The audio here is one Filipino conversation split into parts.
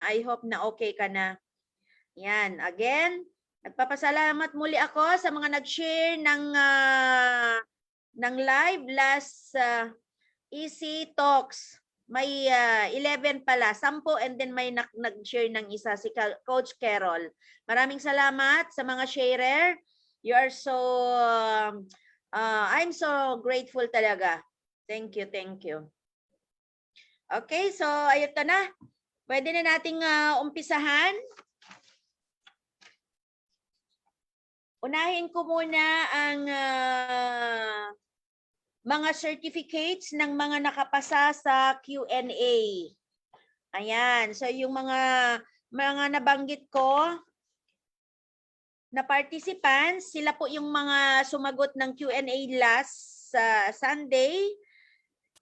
I hope na okay ka na. Yan, again, nagpapasalamat muli ako sa mga nag-share ng live last Easy Talks. May 11 pala, 10 and then may nag-share ng isa, si Coach Carol. Maraming salamat sa mga sharer. You are so, I'm so grateful talaga. Thank you, thank you. Okay, so ayun na. Pwede na nating umpisahan. Unahin ko muna ang mga certificates ng mga nakapasa sa Q&A. Ayan, so yung mga nabanggit ko na participants, sila po yung mga sumagot ng Q&A last Sunday.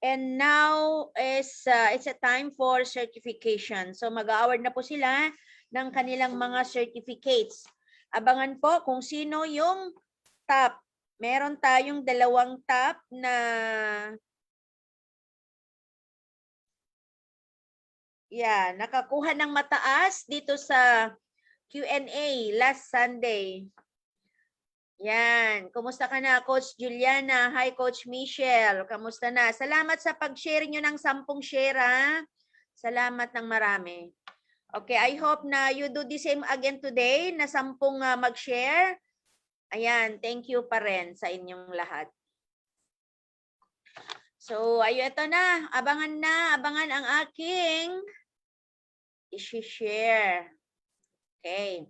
And now it's a time for certification. So mag-award na po sila ng kanilang mga certificates. Abangan po kung sino yung top. Meron tayong 2 top na nakakuha ng mataas dito sa Q&A last Sunday. Yan. Kumusta ka na, Coach Juliana? Hi, Coach Michelle. Kamusta na? Salamat sa pag-share nyo ng 10 share, ha? Salamat ng marami. Okay, I hope na you do the same again today, na 10 mag-share. Ayan, thank you pa rin sa inyong lahat. So, ayun, ito na. Abangan ang aking i-share. Okay.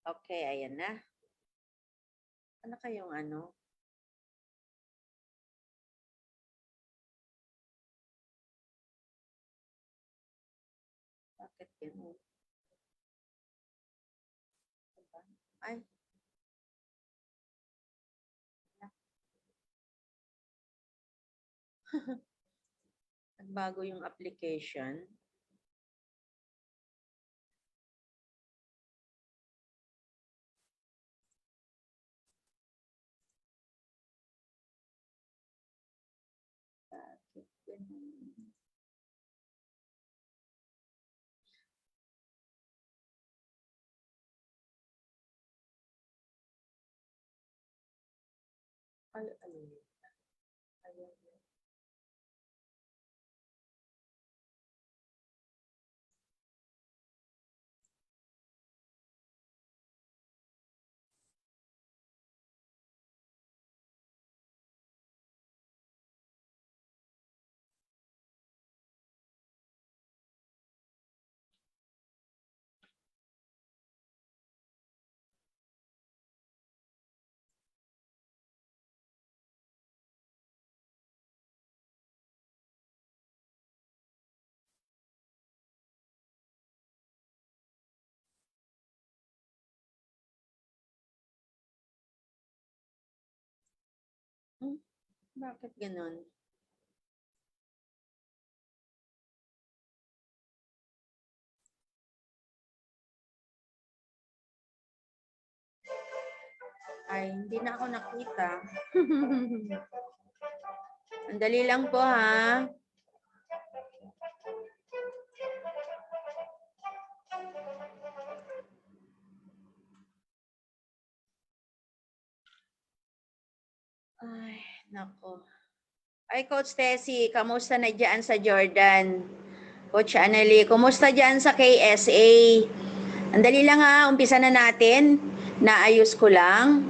Okay, ayan na. Ano kayong ano? Bakit yun? Ay. Nagbago yung application. Bakit ganun? Ay, ano yun? Ayan. Bakit ganun? Ay, hindi na ako nakita. Ang dali lang po, ha? Ay, nako. Ay, Coach Tessie, kamusta na dyan sa Jordan? Coach Annalie, kumusta dyan sa KSA? Ang dali lang, ha, umpisa na natin. Naayos ko lang.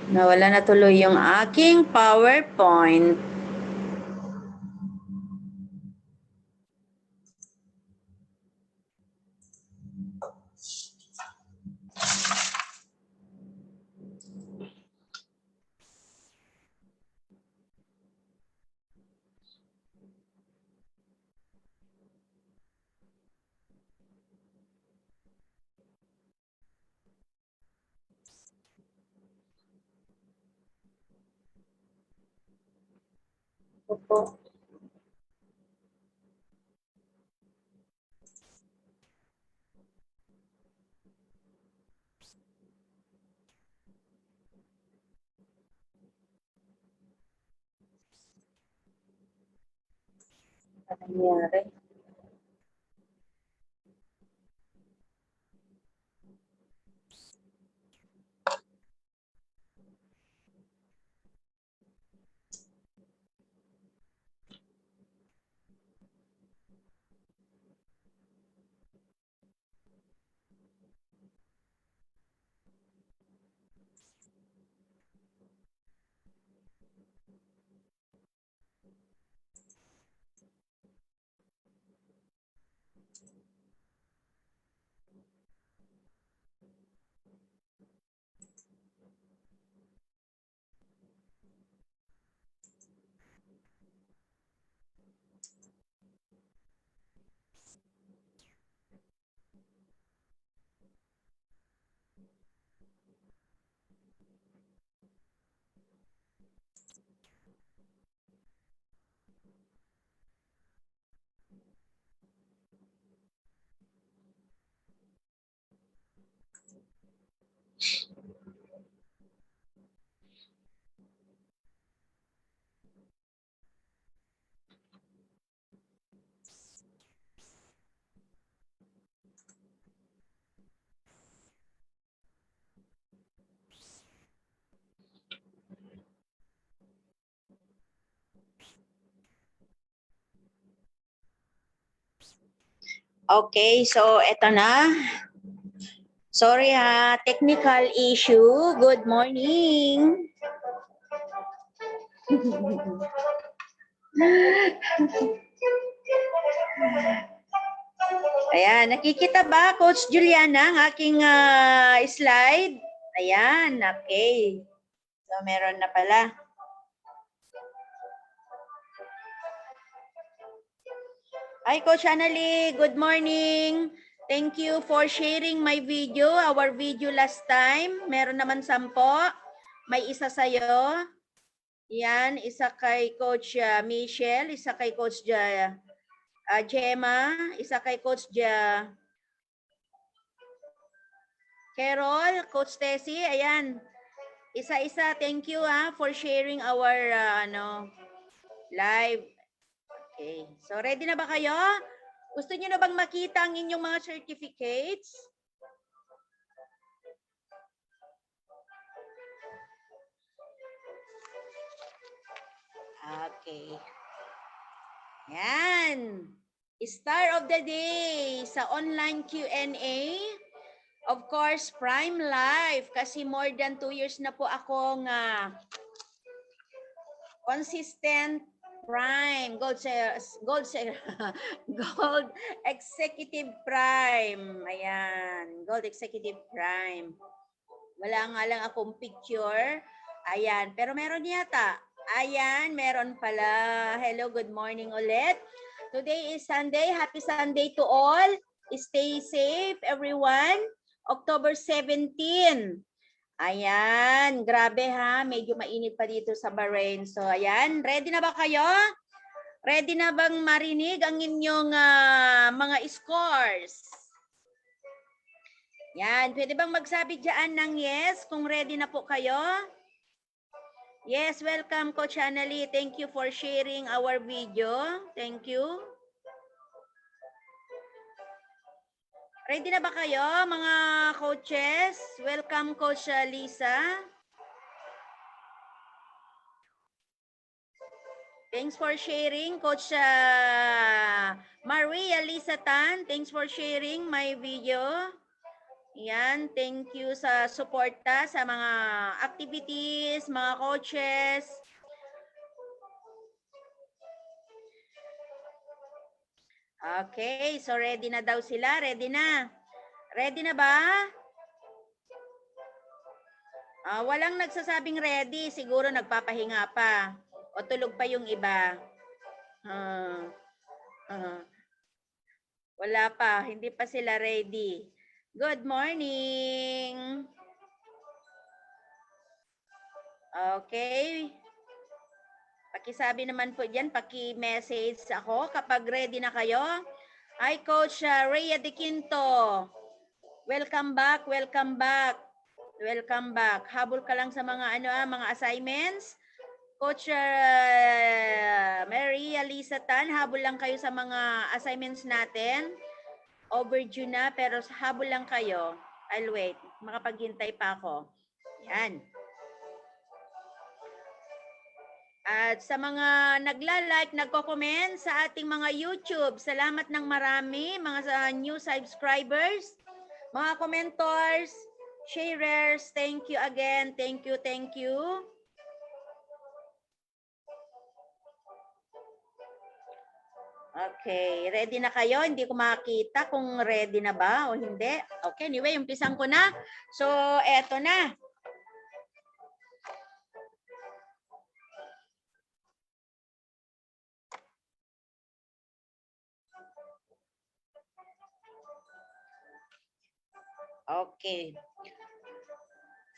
Nawala na tuloy yung aking PowerPoint. Opo. Ano nangyari? Okay, so eto na. Sorry ha, technical issue. Good morning. Ayan, nakikita ba, Coach Juliana, ang aking slide? Ayan, okay. So, meron na pala. Hi, Coach Annalie. Good morning. Thank you for sharing my video, our video last time. Meron naman 10. May isa sa'yo. Yan, isa kay Coach Michelle, isa kay Coach Gemma, isa kay Coach Carol, Coach Tessie, ayan. Isa-isa, thank you for sharing our live. Okay, so ready na ba kayo? Gusto niyo na bang makita ang inyong mga certificates? Okay. Yan. Star of the day sa online Q&A. Of course, Prime Life. Kasi more than 2 years na po akong consistent Prime. Gold Executive Prime. Ayan. Gold Executive Prime. Wala nga lang akong picture. Ayan. Pero meron yata. Ayan, meron pala. Hello, good morning ulit. Today is Sunday. Happy Sunday to all. Stay safe, everyone. October 17. Ayan, grabe ha. Medyo mainit pa dito sa Bahrain. So, ayan. Ready na ba kayo? Ready na bang marinig ang inyong mga scores? Yan. Pwede bang magsabi dyan ng yes kung ready na po kayo? Yes, welcome Coach Annalie. Thank you for sharing our video. Thank you. Ready na ba kayo mga coaches? Welcome Coach Lisa. Thanks for sharing Coach Maria Lisa Tan. Thanks for sharing my video. Yan, thank you sa suporta sa mga activities, mga coaches. Okay, so ready na daw sila. Ready na. Ready na ba? Walang nagsasabing ready. Siguro nagpapahinga pa. O tulog pa yung iba. Wala pa. Hindi pa sila ready. Good morning. Okay. Pakisabi naman po dyan, paki-message ako kapag ready na kayo. Hi, Coach Rhea De Quinto. Welcome back, welcome back. Welcome back. Habol ka lang sa mga mga assignments. Coach Maria Lisa Tan, habol lang kayo sa mga assignments natin. Overdue na, pero habol lang kayo. I'll wait. Makapaghintay pa ako. Yan. At sa mga nagla-like, nagko-comment sa ating mga YouTube, salamat ng marami, mga new subscribers, mga commentors, sharers, thank you again. Thank you, thank you. Okay, ready na kayo? Hindi ko makita kung ready na ba o hindi. Okay, anyway, umpisan ko na. So, eto na. Okay.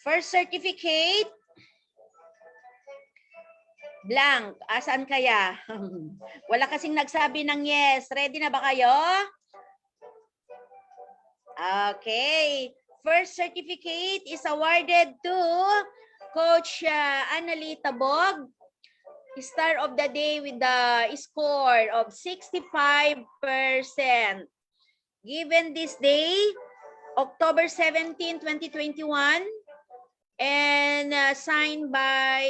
First certificate. Blank. Asan kaya? Wala kasing nagsabi ng yes. Ready na ba kayo? Okay. First certificate is awarded to Coach Annalita Bog, Star of the Day with the score of 65%. Given this day, October 17, 2021, and signed by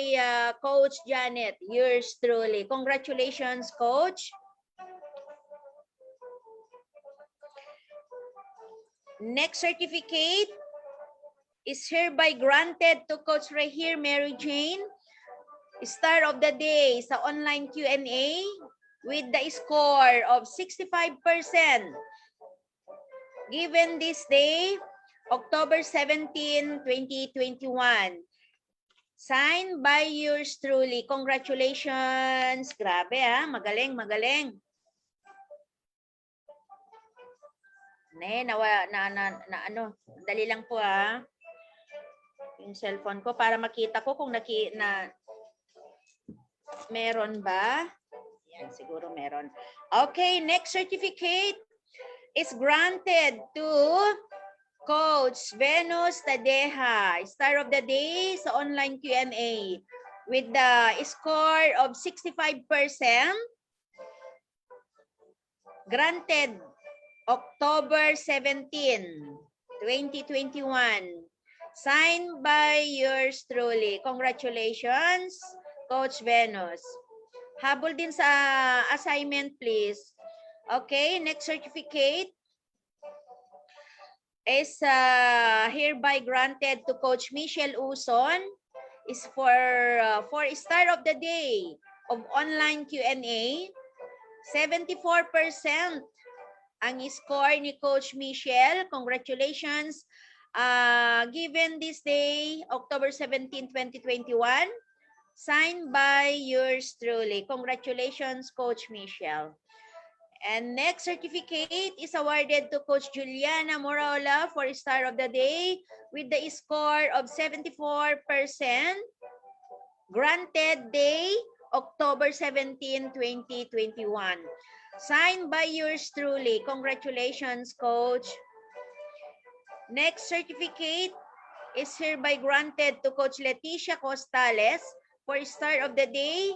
Coach Janet, yours truly. Congratulations, Coach. Next certificate is hereby granted to Coach Rahir Mary Jane, Star of the Day sa online Q&A with the score of 65%. Given this day, October 17, 2021. Signed by yours truly. Congratulations. Grabe magaling, magaling. Dali lang po yung cellphone ko para makita ko kung meron ba? Yan, siguro meron. Okay, next certificate is granted to Coach Venus Tadeja, Star of the Day sa online Q&A with the score of 65%. Granted October 17, 2021. Signed by yours truly. Congratulations, Coach Venus. Habol din sa assignment, please. Okay, next certificate is hereby granted to Coach Michelle Uson is for Star of the Day of online Q&A. 74% ang score ni Coach Michelle. Congratulations. Given this day, October 17, 2021, signed by yours truly. Congratulations, Coach Michelle. And next certificate is awarded to Coach Juliana Morola for Star of the Day with the score of 74%. Granted day, October 17, 2021. Signed by yours truly. Congratulations, Coach. Next certificate is hereby granted to Coach Leticia Costales for Star of the Day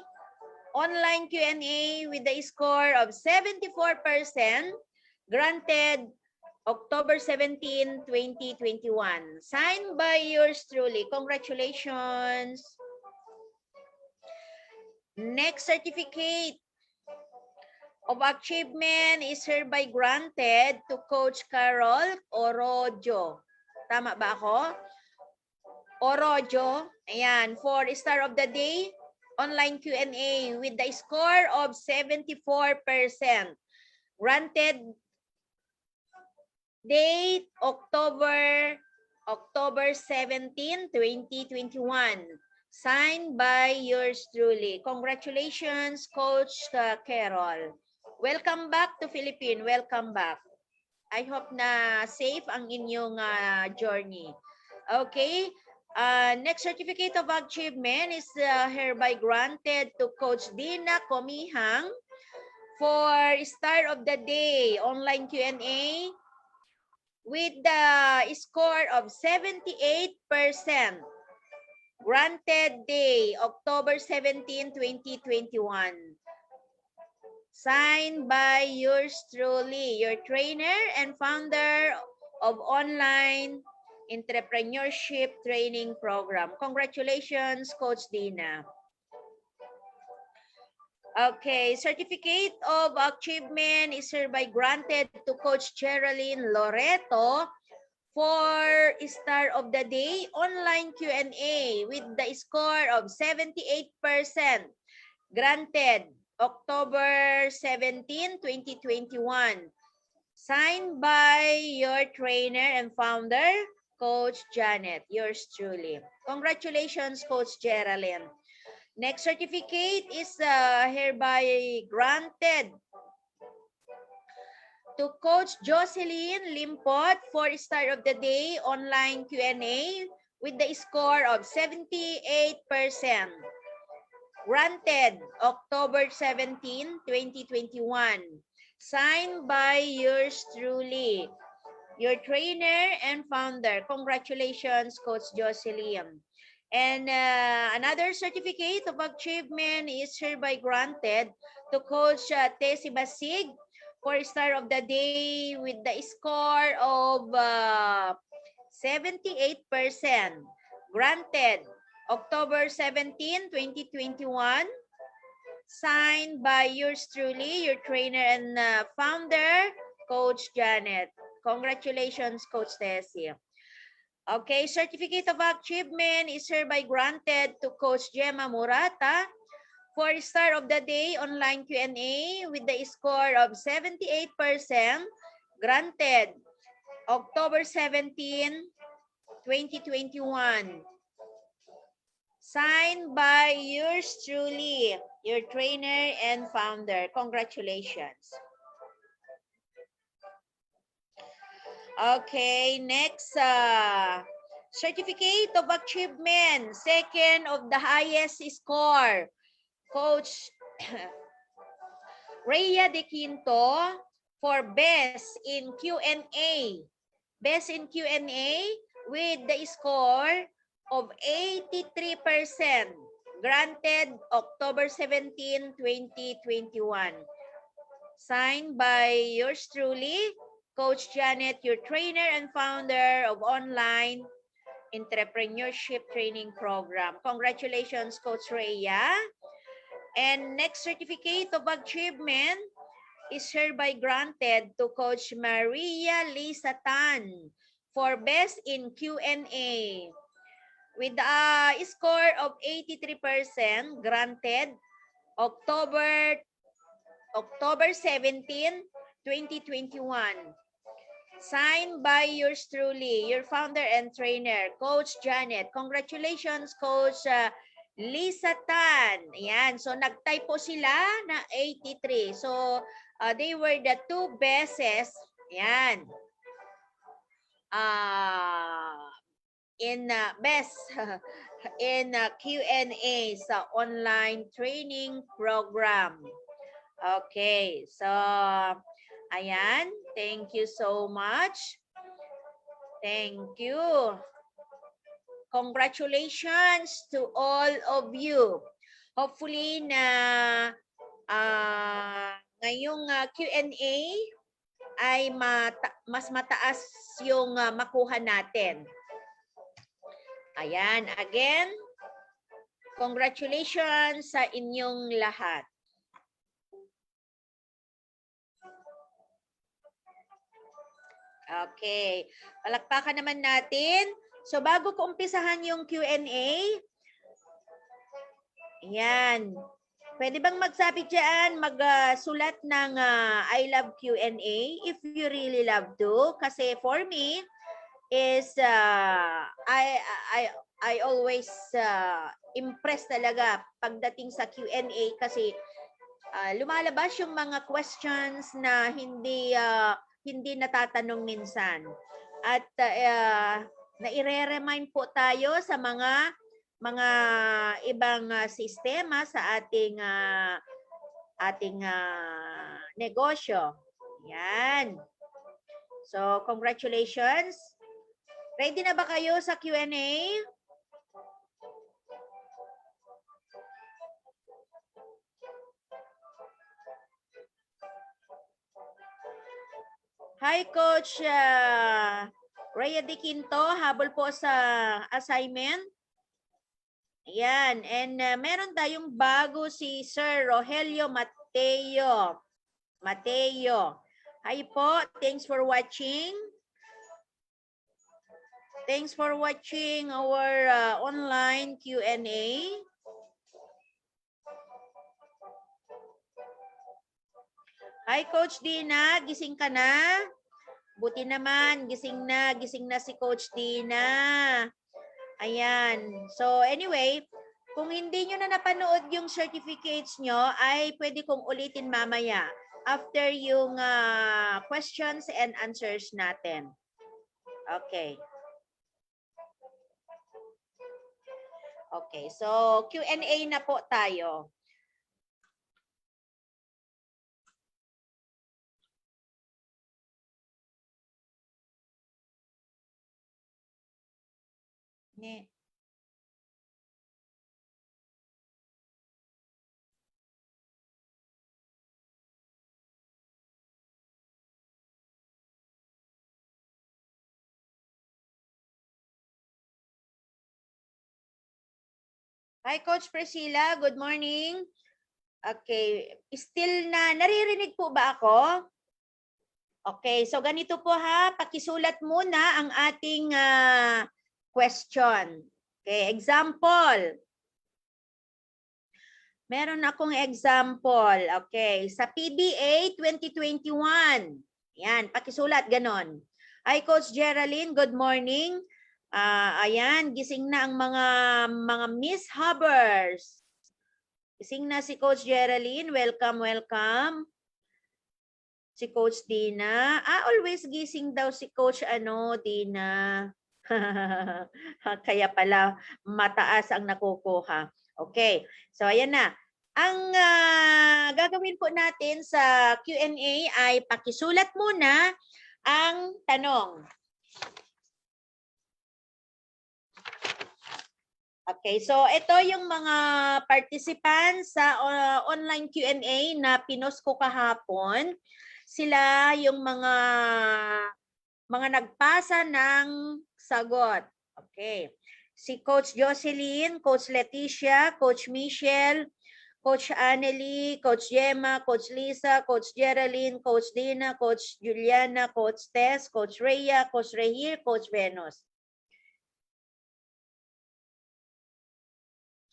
online Q&A with the score of 74%, granted October 17, 2021. Signed by yours truly. Congratulations. Next certificate of achievement is hereby granted to Coach Carol Orojo. Tama ba ako? Orojo. Ayan, for Star of the Day, online Q&A with the score of 74%. Granted date October 17, 2021. Signed by yours truly. Congratulations, Coach Carol. Welcome back to Philippines. Welcome back. I hope na safe ang inyong journey. Okay. Next certificate of achievement is hereby granted to Coach Dina Comihang for Star of the Day online Q&A with the score of 78%. Granted day, October 17, 2021. Signed by yours truly, your trainer and founder of online entrepreneurship training program. Congratulations, Coach Dina. Okay, certificate of achievement is hereby granted to Coach Geraldine Loreto for Star of the Day online Q&A with the score of 78%. Granted, October 17, 2021. Signed by your trainer and founder, Coach Janet, yours truly. Congratulations, Coach Geraldine. Next certificate is hereby granted to Coach Jocelyn Limpot for Star of the Day online Q&A with the score of 78%. Granted, October 17, 2021. Signed by yours truly, your trainer and founder. Congratulations, Coach Jocelyn. And another certificate of achievement is hereby granted to Coach Tessie Basig for Star of the Day with the score of 78%. Granted, October 17, 2021. Signed by yours truly, your trainer and founder, Coach Janet. Congratulations, Coach Tessie. Okay, certificate of achievement is hereby granted to Coach Gemma Murata for Star of the Day online Q&A with the score of 78%. Granted, October 17, 2021. Signed by yours truly, your trainer and founder. Congratulations. Okay, next, certificate of achievement, second of the highest score, Coach Rhea De Quinto for Best in Q&A. Best in Q&A with the score of 83%. Granted, October 17, 2021. Signed by yours truly, Coach Janet, your trainer and founder of online entrepreneurship training program. Congratulations, Coach Rhea. And next certificate of achievement is hereby granted to Coach Maria Lisa Tan for Best in Q&A with a score of 83%. Granted, October 17, 2021. Signed by yours truly, your founder and trainer, Coach Janet. Congratulations, Coach Lisa Tan. Ayan. So, nag-type po sila na 83. So, they were the two beses. Ayan. In best in Q&A sa online training program. Okay. So, ayan. Thank you so much. Thank you. Congratulations to all of you. Hopefully na ngayong Q&A ay mas mataas yung makuha natin. Ayan, again, congratulations sa inyong lahat. Okay, palakpakan naman natin. So bago ko umpisahan yung Q&A, ayan, pwede bang magsabi dyan, magsulat ng I love Q&A if you really love to. Kasi for me, is I always impressed talaga pagdating sa Q&A kasi lumalabas yung mga questions na hindi natatanong minsan. At na ire-remind po tayo sa mga ibang sistema sa ating negosyo. Yan. So, congratulations. Ready na ba kayo sa Q&A? Hi, Coach Rhea De Quinto. Habol po sa assignment. Ayan. And meron tayong bago si Sir Rogelio Mateo. Hi po. Thanks for watching. Thanks for watching our online Q&A. Hi, Coach Dina. Gising ka na? Buti naman. Gising na si Coach Dina. Ayan. So, anyway, kung hindi nyo na napanood yung certificates nyo, ay pwede kong ulitin mamaya after yung questions and answers natin. Okay. Okay, so Q&A na po tayo. Hi, Coach Priscilla. Good morning. Okay. Still naririnig po ba ako? Okay. So, ganito po ha. Pakisulat muna ang ating question. Okay. Example. Meron akong example. Okay. Sa PBA 2021. Yan. Pakisulat. Ganon. Hi, Coach Geraldine. Good morning. Ayan, gising na ang mga Miss Hubbers. Gising na si Coach Geraldine. Welcome, welcome. Si Coach Dina. Always gising daw si Coach Dina. Kaya pala mataas ang nakukuha. Okay. So, ayan na. Ang gagawin po natin sa Q&A ay pakisulat muna ang tanong. Okay, so ito yung mga participants sa online Q&A na pinost ko kahapon. Sila yung mga nagpasa ng sagot. Okay. Si Coach Jocelyn, Coach Leticia, Coach Michelle, Coach Anneli, Coach Gemma, Coach Lisa, Coach Geraldine, Coach Dina, Coach Juliana, Coach Tess, Coach Rhea, Coach Rehir, Coach Venus.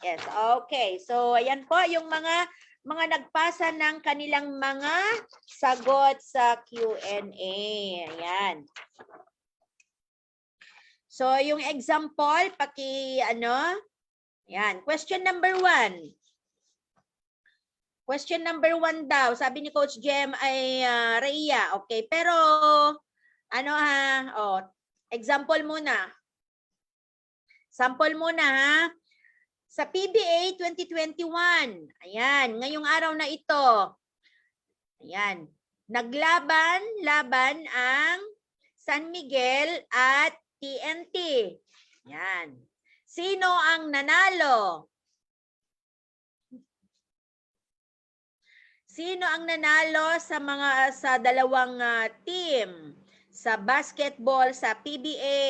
Yes, okay. So, ayan po yung mga nagpasa ng kanilang mga sagot sa Q&A. Ayan. So, yung example, ayan. Question number 1. Question number 1 daw. Sabi ni Coach Jem ay Rhea. Okay, pero example muna. Sample muna ha. Sa PBA 2021, ayan, ngayong araw na ito, ayan, naglaban ang San Miguel at TNT. Ayan. Sino ang nanalo? Sino ang nanalo sa dalawang team sa basketball sa PBA?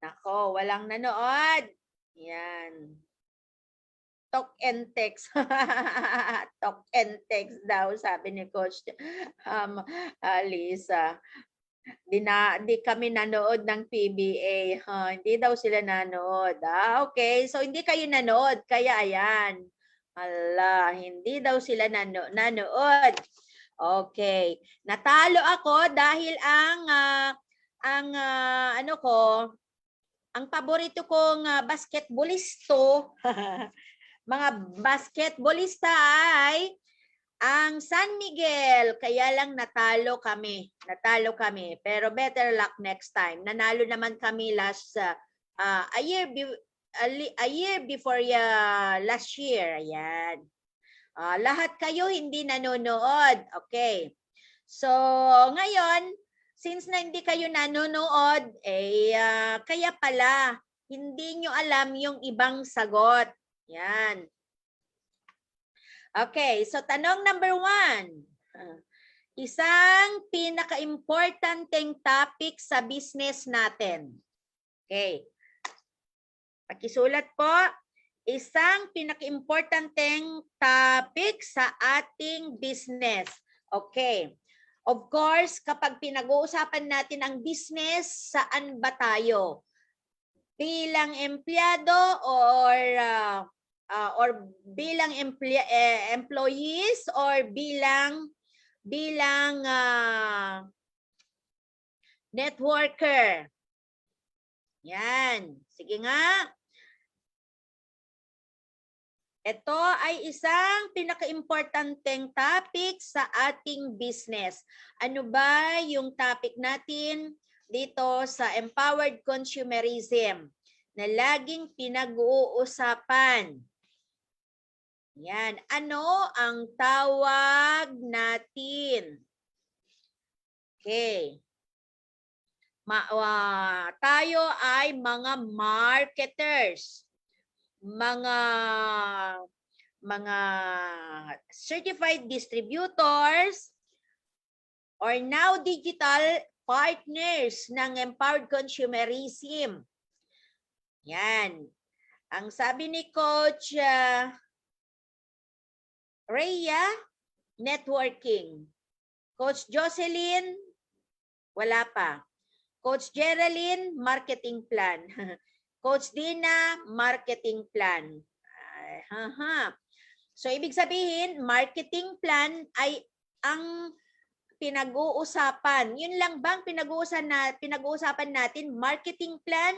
Nako, walang nanood. Yan. Talk and text. Talk and text daw, sabi ni Coach Lisa. Di kami nanood ng PBA. Hindi daw sila nanood. Okay. So, hindi kayo nanood. Kaya, ayan. Hala, hindi daw sila nanood. Okay. Natalo ako dahil ang paborito kong basketballisto, mga basketballista ay Ang San Miguel, kaya lang natalo kami. Natalo kami. Pero better luck next time. Nanalo naman kami last a year before last year. Ayan. Lahat kayo hindi nanonood. Okay. So, ngayon, since na hindi kayo nanonood, kaya pala, hindi nyo alam yung ibang sagot. Yan. Okay, so tanong number 1. Isang pinaka-importanteng topic sa business natin. Okay. Pakisulat po. Isang pinaka-importanteng topic sa ating business. Okay. Of course, kapag pinag-uusapan natin ang business, saan ba tayo? Bilang empleyado or bilang employees or bilang networker. Yan. Sige nga. Ito ay isang pinaka-importanteng topic sa ating business. Ano ba yung topic natin dito sa empowered consumerism na laging pinag-uusapan? Yan. Ano ang tawag natin? Okay. Tayo ay mga marketers. Mga certified distributors or now digital partners ng empowered consumerism. Yan. Ang sabi ni Coach Rhea, networking. Coach Jocelyn, wala pa. Coach Geraldine, marketing plan. Coach Dina, marketing plan. So, ibig sabihin, marketing plan ay ang pinag-uusapan. Yun lang bang pinag-uusapan natin? Marketing plan?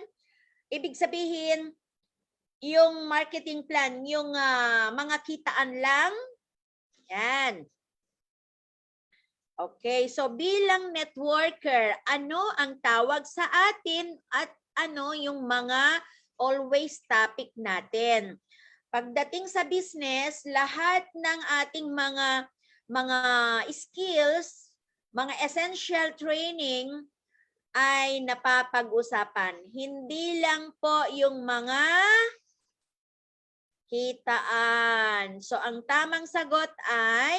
Ibig sabihin, yung marketing plan, yung mga kitaan lang? Yan. Okay, so bilang networker, ano ang tawag sa atin at ano yung mga always topic natin? Pagdating sa business, lahat ng ating mga skills, mga essential training ay napapag-usapan. Hindi lang po yung mga kitaan. So, ang tamang sagot ay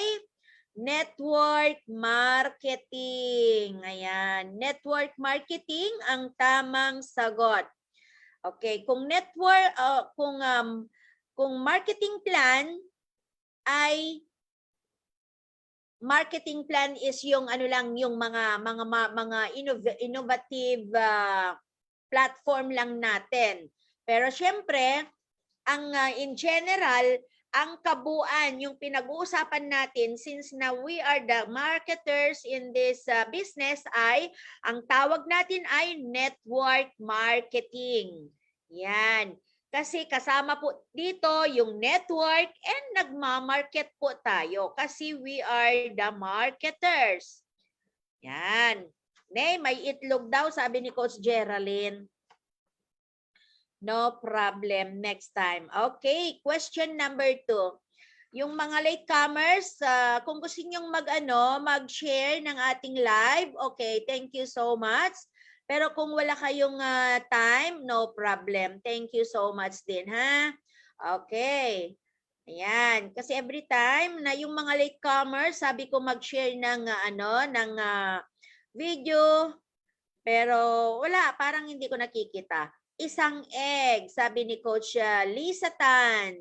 network marketing. Ayan. Network marketing ang tamang sagot. Okay. Kung network, kung marketing plan ay marketing plan is yung ano lang, yung mga innovative platform lang natin. Pero syempre, ang in general, ang kabuuan, yung pinag-uusapan natin, since na we are the marketers in this business, ay, ang tawag natin ay network marketing. Yan. Kasi kasama po dito yung network and nagmamarket po tayo kasi we are the marketers. Yan. May itlog daw, sabi ni Coach Geraldine. No problem. Next time. Okay, question number 2. Yung mga latecomers, kung gusto nyong mag-share ng ating live, okay, thank you so much. Pero kung wala kayong time, no problem. Thank you so much din, ha? Okay. Ayan, kasi every time na yung mga latecomers, sabi ko mag-share ng video, pero wala, parang hindi ko nakikita. Isang egg, sabi ni Coach Lisa Tan.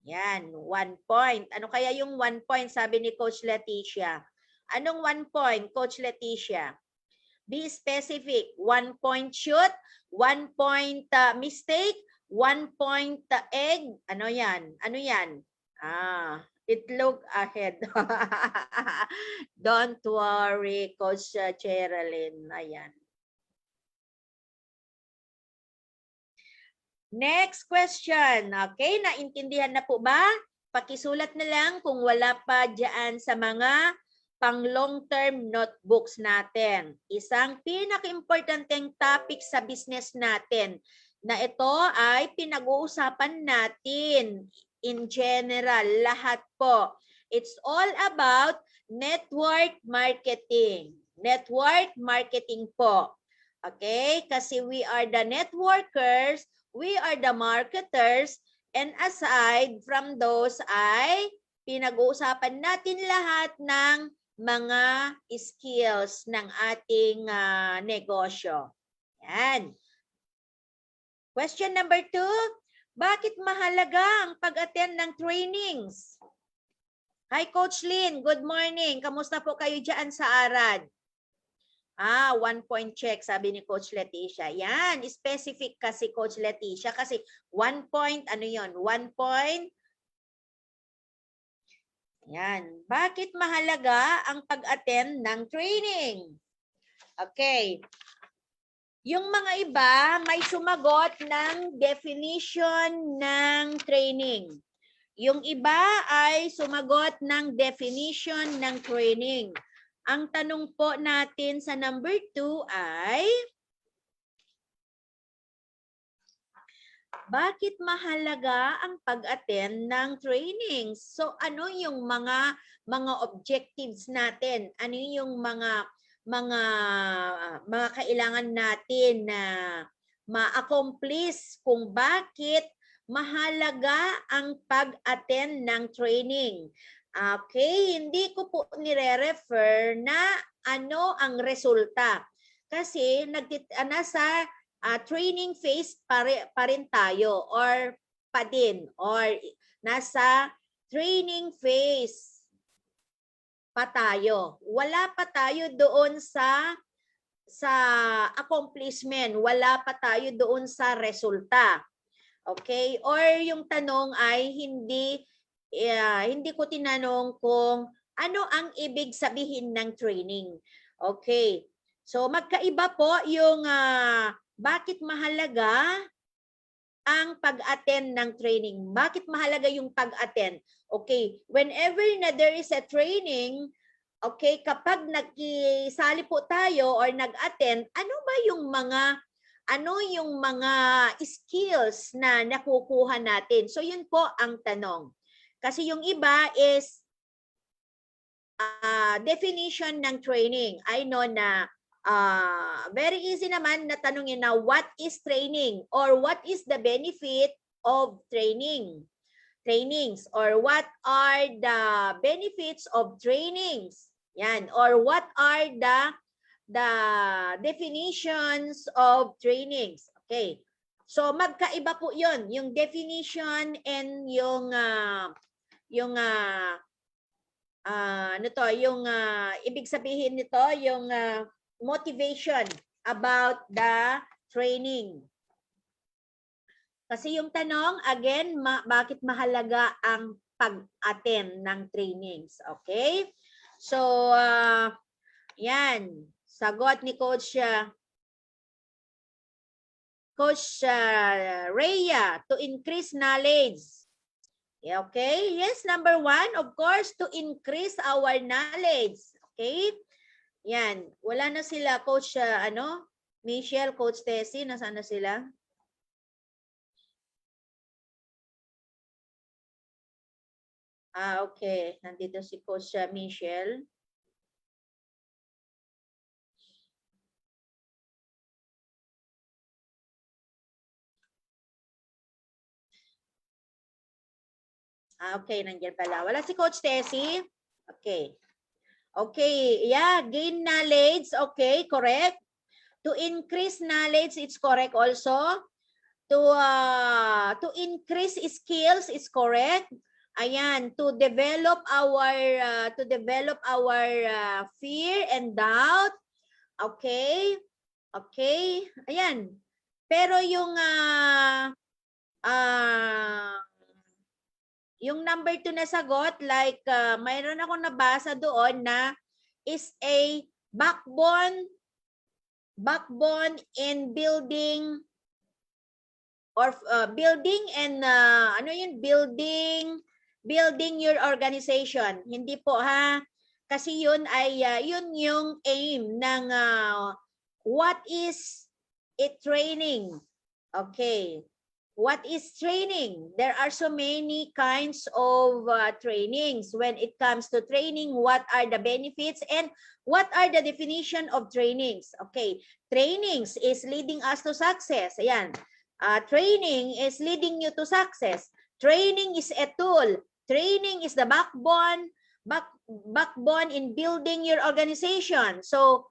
Yan, 1 point. Ano kaya yung 1 point, sabi ni Coach Leticia? Anong 1 point, Coach Leticia? Be specific. 1 point shoot, 1 point mistake, 1 point egg. Ano yan? Ano yan? Itlog ahead. Don't worry, Coach Geraldine. Ayan. Next question. Okay, naintindihan na po ba? Pakisulat na lang kung wala pa dyan sa mga pang long-term notebooks natin. Isang pinaka-importanteng topic sa business natin na ito ay pinag-uusapan natin in general, lahat po. It's all about network marketing. Network marketing po. Okay? Kasi we are the networkers, we are the marketers, and aside from those ay pinag-uusapan natin lahat ng mga skills ng ating negosyo. Yan. Question number 2, bakit mahalaga ang pag-attend ng trainings? Hi Coach Lynn, good morning. Kamusta po kayo dyan sa Arad? 1 point check, sabi ni Coach Leticia. Yan, specific kasi Coach Leticia kasi 1 point, ano yon? 1 point. Yan. Bakit mahalaga ang pag-attend ng training? Okay. Yung mga iba may sumagot ng definition ng training. Yung iba ay sumagot ng definition ng training. Ang tanong po natin sa number 2 ay, bakit mahalaga ang pag-attend ng training? So ano yung mga objectives natin? Ano yung mga kailangan natin na ma-accomplish kung bakit mahalaga ang pag-attend ng training. Okay, hindi ko po nire-refer na ano ang resulta. Kasi nasa training phase pa rin tayo or pa din or nasa training phase pa tayo. Wala pa tayo doon sa accomplishment, wala pa tayo doon sa resulta. Okay? Or yung tanong ay hindi ko tinanong kung ano ang ibig sabihin ng training. Okay. So magkaiba po yung bakit mahalaga ang pag-attend ng training. Bakit mahalaga yung pag-attend? Okay, whenever na there is a training, okay, kapag nagkisali po tayo or nag-attend, ano ba yung mga skills na nakukuha natin? So yun po ang tanong. Kasi yung iba is definition ng training. I know na very easy naman na tanungin na what is training or what is the benefit of trainings or what are the benefits of trainings. Yan, or what are the definitions of trainings. Okay. So magkaiba po 'yon, yung definition and yung ibig sabihin nito, yung motivation about the training. Kasi yung tanong, again, bakit mahalaga ang pag-attend ng trainings? Okay? So, yan. Sagot ni Coach Rhea, to increase knowledge. Okay? Yes, number 1, of course, to increase our knowledge. Okay? Yan. Wala na sila, Coach, Michelle, Coach Tessie, nasaan na sila? Okay. Nandito si Coach Michelle. Okay, nandiyan pala. Wala si Coach Tessie? Okay. Okay, yeah, gain knowledge. Okay, correct. To increase knowledge, it's correct also. To increase skills is correct. Ayan, to develop our fear and doubt. Okay? Okay? Ayan. Pero yung number 2 na sagot, like mayroon akong nabasa doon na is a backbone in building or building and building building your organization. Hindi po ha. Kasi yun ay yun yung aim ng what is it training? Okay. What is training? There are so many kinds of trainings. When it comes to training, what are the benefits and what are the definition of trainings? Okay. Trainings is leading us to success. Ayan. Training is leading you to success. Training is a tool. Training is the backbone in building your organization. So,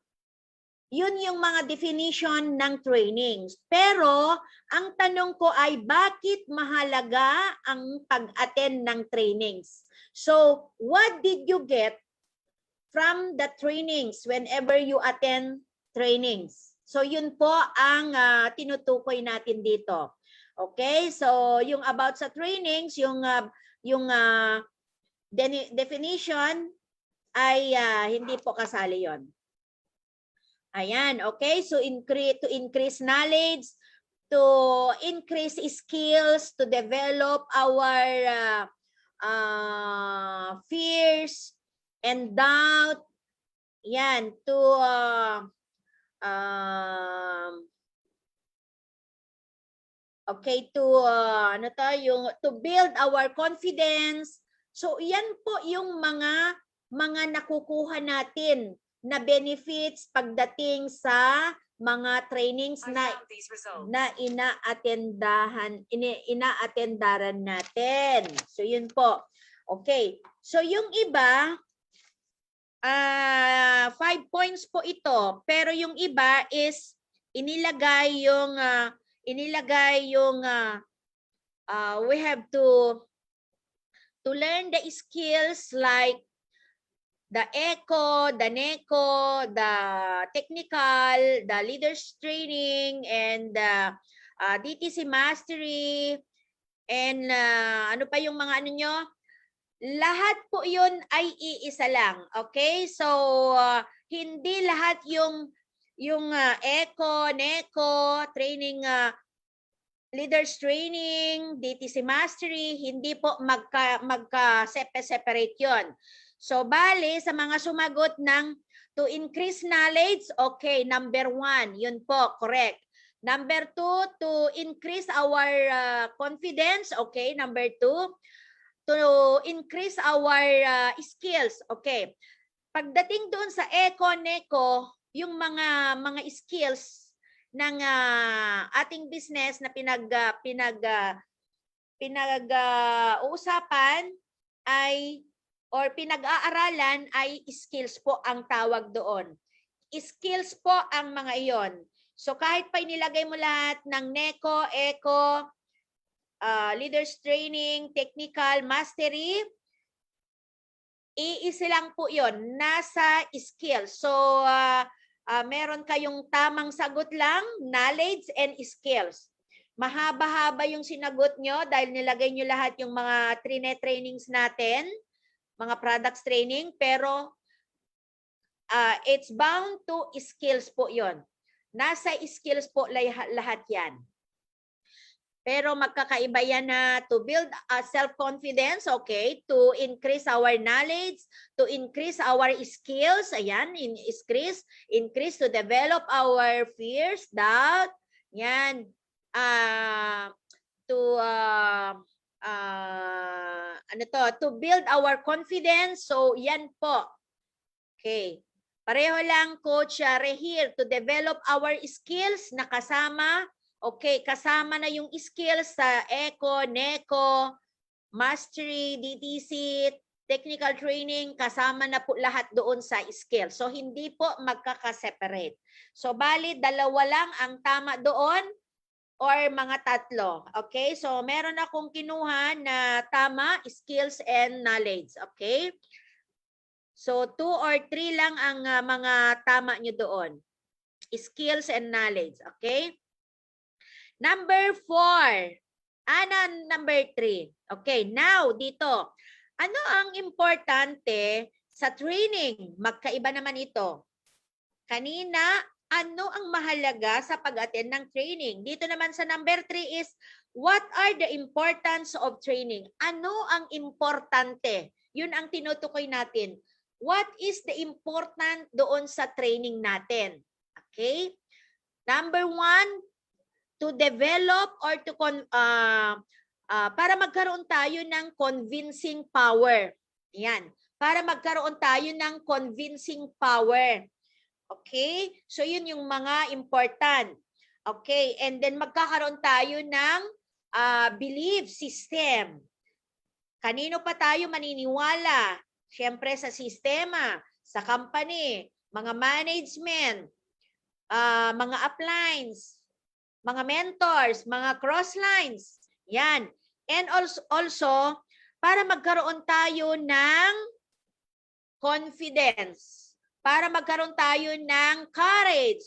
yun yung mga definition ng trainings. Pero, ang tanong ko ay bakit mahalaga ang pag-attend ng trainings? So, what did you get from the trainings whenever you attend trainings? So, yun po ang tinutukoy natin dito. Okay? So, yung about sa trainings, yung definition ay hindi po kasali yon. Ayan, okay? So, to increase knowledge, to increase skills, to develop our fears and doubt. Yan, to okay, to to build our confidence. So, yan po yung mga nakukuha natin na benefits pagdating sa mga trainings na ina-attendaran natin. So, yun po. Okay. So, yung iba, 5 points po ito. Pero yung iba is inilagay yung we have to learn the skills like the ECO, the NECO, the technical, the leaders training, and the DTC mastery, and ano pa yung mga ano nyo? Lahat po yun ay iisa lang. Okay? So, hindi lahat yung ECO, NECO, training, leaders training, DTC mastery, hindi po magka-separate yun. So, bali, sa mga sumagot ng to increase knowledge, okay, number 1, yun po, correct. Number 2, to increase our confidence, okay, number 2. To increase our skills, okay. Pagdating doon sa ECO, NECO, yung mga skills ng ating business na pinag-uusapan ay or pinag-aaralan ay skills po ang tawag doon. Skills po ang mga iyon. So kahit pa inilagay mo lahat ng NECO, ECO, leaders training, technical, mastery, iisa lang po yun, nasa skills. So meron kayong tamang sagot lang, knowledge and skills. Mahaba-haba yung sinagot nyo dahil nilagay nyo lahat yung mga trainings natin, mga products training, pero it's bound to skills po yon. Nasa skills po lahat yan. Pero magkakaiba yan na to build self-confidence, okay, to increase our knowledge, to increase our skills, ayan, increase to develop our fears, doubt, yan, to build our confidence, so yan po. Okay. Pareho lang, Coach Rehir, to develop our skills na kasama. Okay, kasama na yung skills sa ECO, NECO, mastery, DTC, technical training, kasama na po lahat doon sa skills. So, hindi po magkakaseparate. So, bali, dalawa lang ang tama doon or mga tatlo. Okay, so meron akong kinuha na tama, skills and knowledge. Okay, so 2 or 3 lang ang mga tama nyo doon. Skills and knowledge. Okay. Number 4. Number 3. Okay, now dito. Ano ang importante sa training? Magkaiba naman ito. Kanina ano ang mahalaga sa pag-attend ng training? Dito naman sa number 3 is, what are the importance of training? Ano ang importante? Yun ang tinutukoy natin. What is the important doon sa training natin? Okay? Number 1, to develop or to para magkaroon tayo ng convincing power. Yan. Para magkaroon tayo ng convincing power. Okay? So, yun yung mga important. Okay? And then, magkakaroon tayo ng belief system. Kanino pa tayo maniniwala? Siyempre, sa sistema, sa company, mga management, mga uplines, mga mentors, mga crosslines. Yan. And also, para magkaroon tayo ng confidence, para magkaroon tayo ng courage.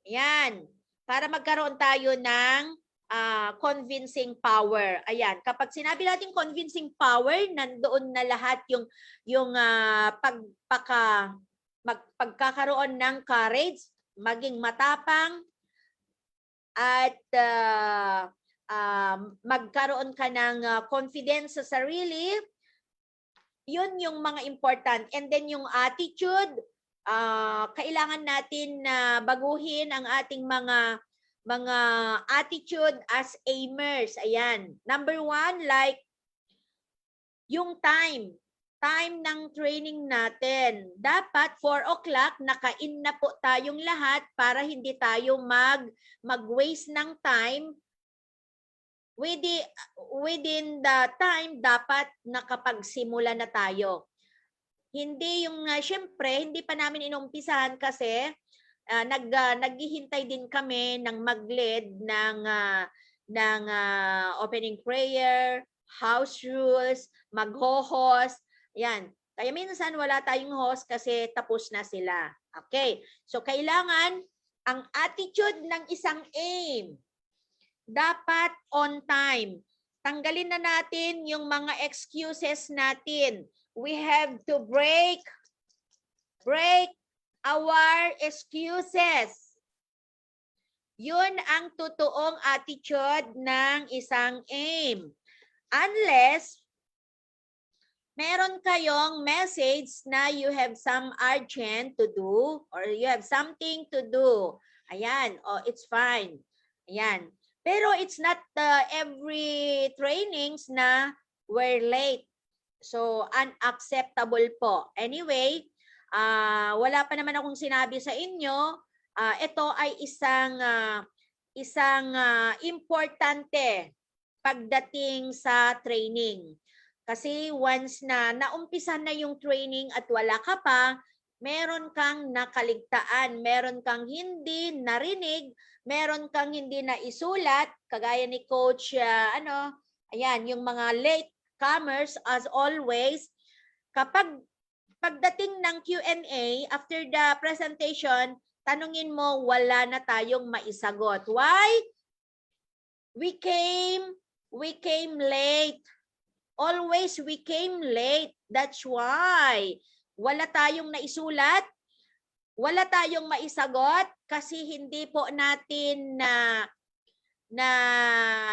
Yan. Para magkaroon tayo ng convincing power. Ayan. Kapag sinabi natin convincing power, nandoon na lahat yung pagkakaroon ng courage, maging matapang, at magkaroon ka ng confidence sa sarili. Yun yung mga important. And then yung attitude, kailangan natin na baguhin ang ating mga attitude as aimers. Ayan. Number 1, like yung time ng training natin. Dapat 4 o'clock nakain na po tayong lahat para hindi tayo mag-waste ng time. Within the time, dapat nakapagsimula na tayo. Hindi yung, syempre, hindi pa namin inumpisahan kasi naghihintay din kami ng mag-lead ng opening prayer, house rules, mag-host. Yan. Kaya minsan wala tayong host kasi tapos na sila. Okay. So, kailangan ang attitude ng isang aim dapat on time. Tanggalin na natin yung mga excuses natin. We have to break our excuses. Yun ang totoong attitude ng isang aim. Unless meron kayong message na you have some urgent to do or you have something to do. Ayan, it's fine. Ayan. Pero it's not every trainings na we're late. So, unacceptable po. Anyway, wala pa naman akong sinabi sa inyo. Ito ay isang importante pagdating sa training. Kasi once na naumpisan na yung training at wala ka pa, meron kang nakaligtaan, meron kang hindi narinig, meron kang hindi naisulat, kagaya ni Coach, ayan, yung mga late comers, as always, kapag pagdating ng Q&A, after the presentation, tanungin mo, wala na tayong maisagot. Why? We came late. Always we came late. That's why. Wala tayong naisulat, wala tayong maisagot kasi hindi po natin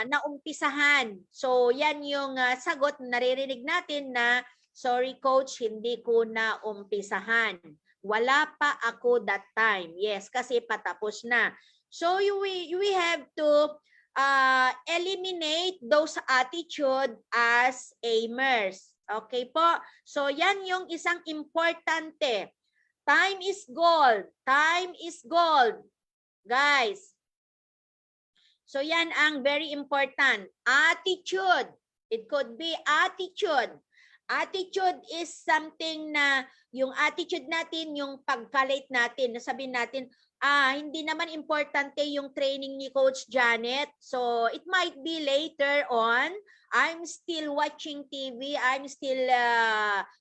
naumpisahan. So, yan yung sagot na naririnig natin na, sorry coach, hindi ko naumpisahan. Wala pa ako that time. Yes, kasi patapos na. So, we have to eliminate those attitude as aimers. Okay po? So, yan yung isang importante. Time is gold. Time is gold. Guys. So, yan ang very important. Attitude. It could be attitude. Attitude is something na yung attitude natin, yung pagkalate natin, nasabihin natin, hindi naman importante yung training ni Coach Janet. So, it might be later on. I'm still watching TV. I'm still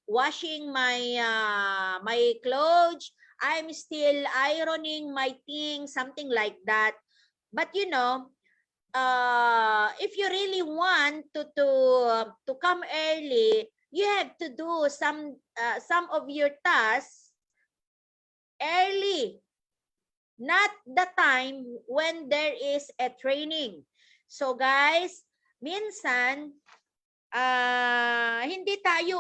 washing my clothes. I'm still ironing my things, something like that. But you know, if you really want to come early, you have to do some of your tasks early. not the time when there is a training. So guys, minsan hindi tayo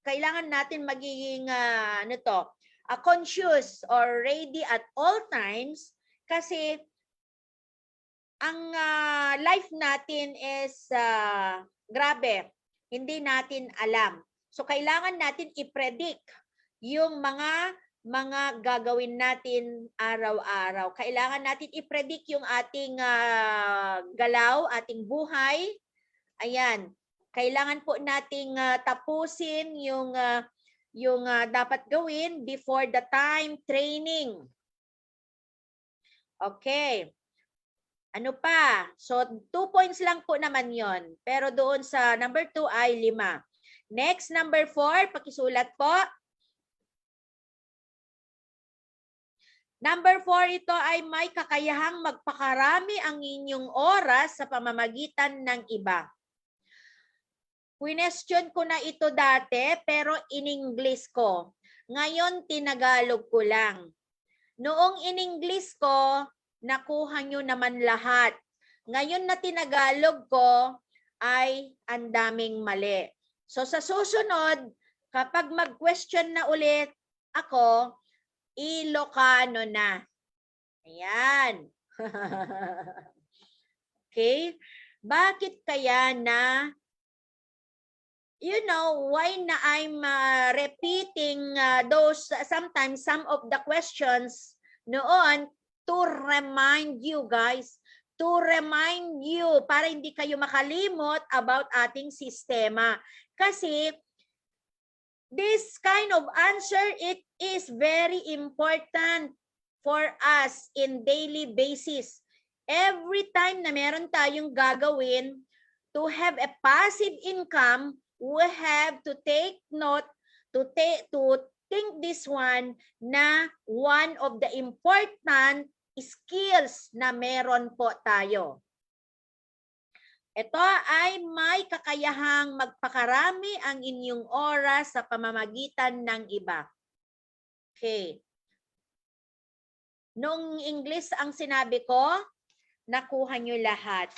kailangan natin magiging conscious or ready at all times kasi ang life natin is grabe, hindi natin alam. So kailangan natin i-predict yung mga gagawin natin araw-araw. Kailangan natin i-predict yung ating galaw, ating buhay. Ayan. Kailangan po nating tapusin yung dapat gawin before the time training. Okay. Ano pa? So 2 points lang po naman yon. Pero doon sa number 2 ay 5. Next, number 4, pakisulat po. Number 4, ito ay may kakayahang magpakarami ang inyong oras sa pamamagitan ng iba. Question ko na ito dati, pero in English ko. Ngayon, tinagalog ko lang. Noong in English ko, nakuha nyo naman lahat. Ngayon na tinagalog ko, ay ang daming mali. So sa susunod, kapag mag-question na ulit ako, Ilocano na. Ayan. Okay? Bakit kaya na, why na I'm repeating sometimes some of the questions noon to remind you guys, para hindi kayo makalimot about ating sistema. Kasi this kind of answer, it is very important for us in daily basis. Every time na meron tayong gagawin to have a passive income, we have to take note, to think this one na one of the important skills na meron po tayo. Ito ay may kakayahang magpakarami ang inyong oras sa pamamagitan ng iba. Okay. Nung English ang sinabi ko, nakuha nyo lahat.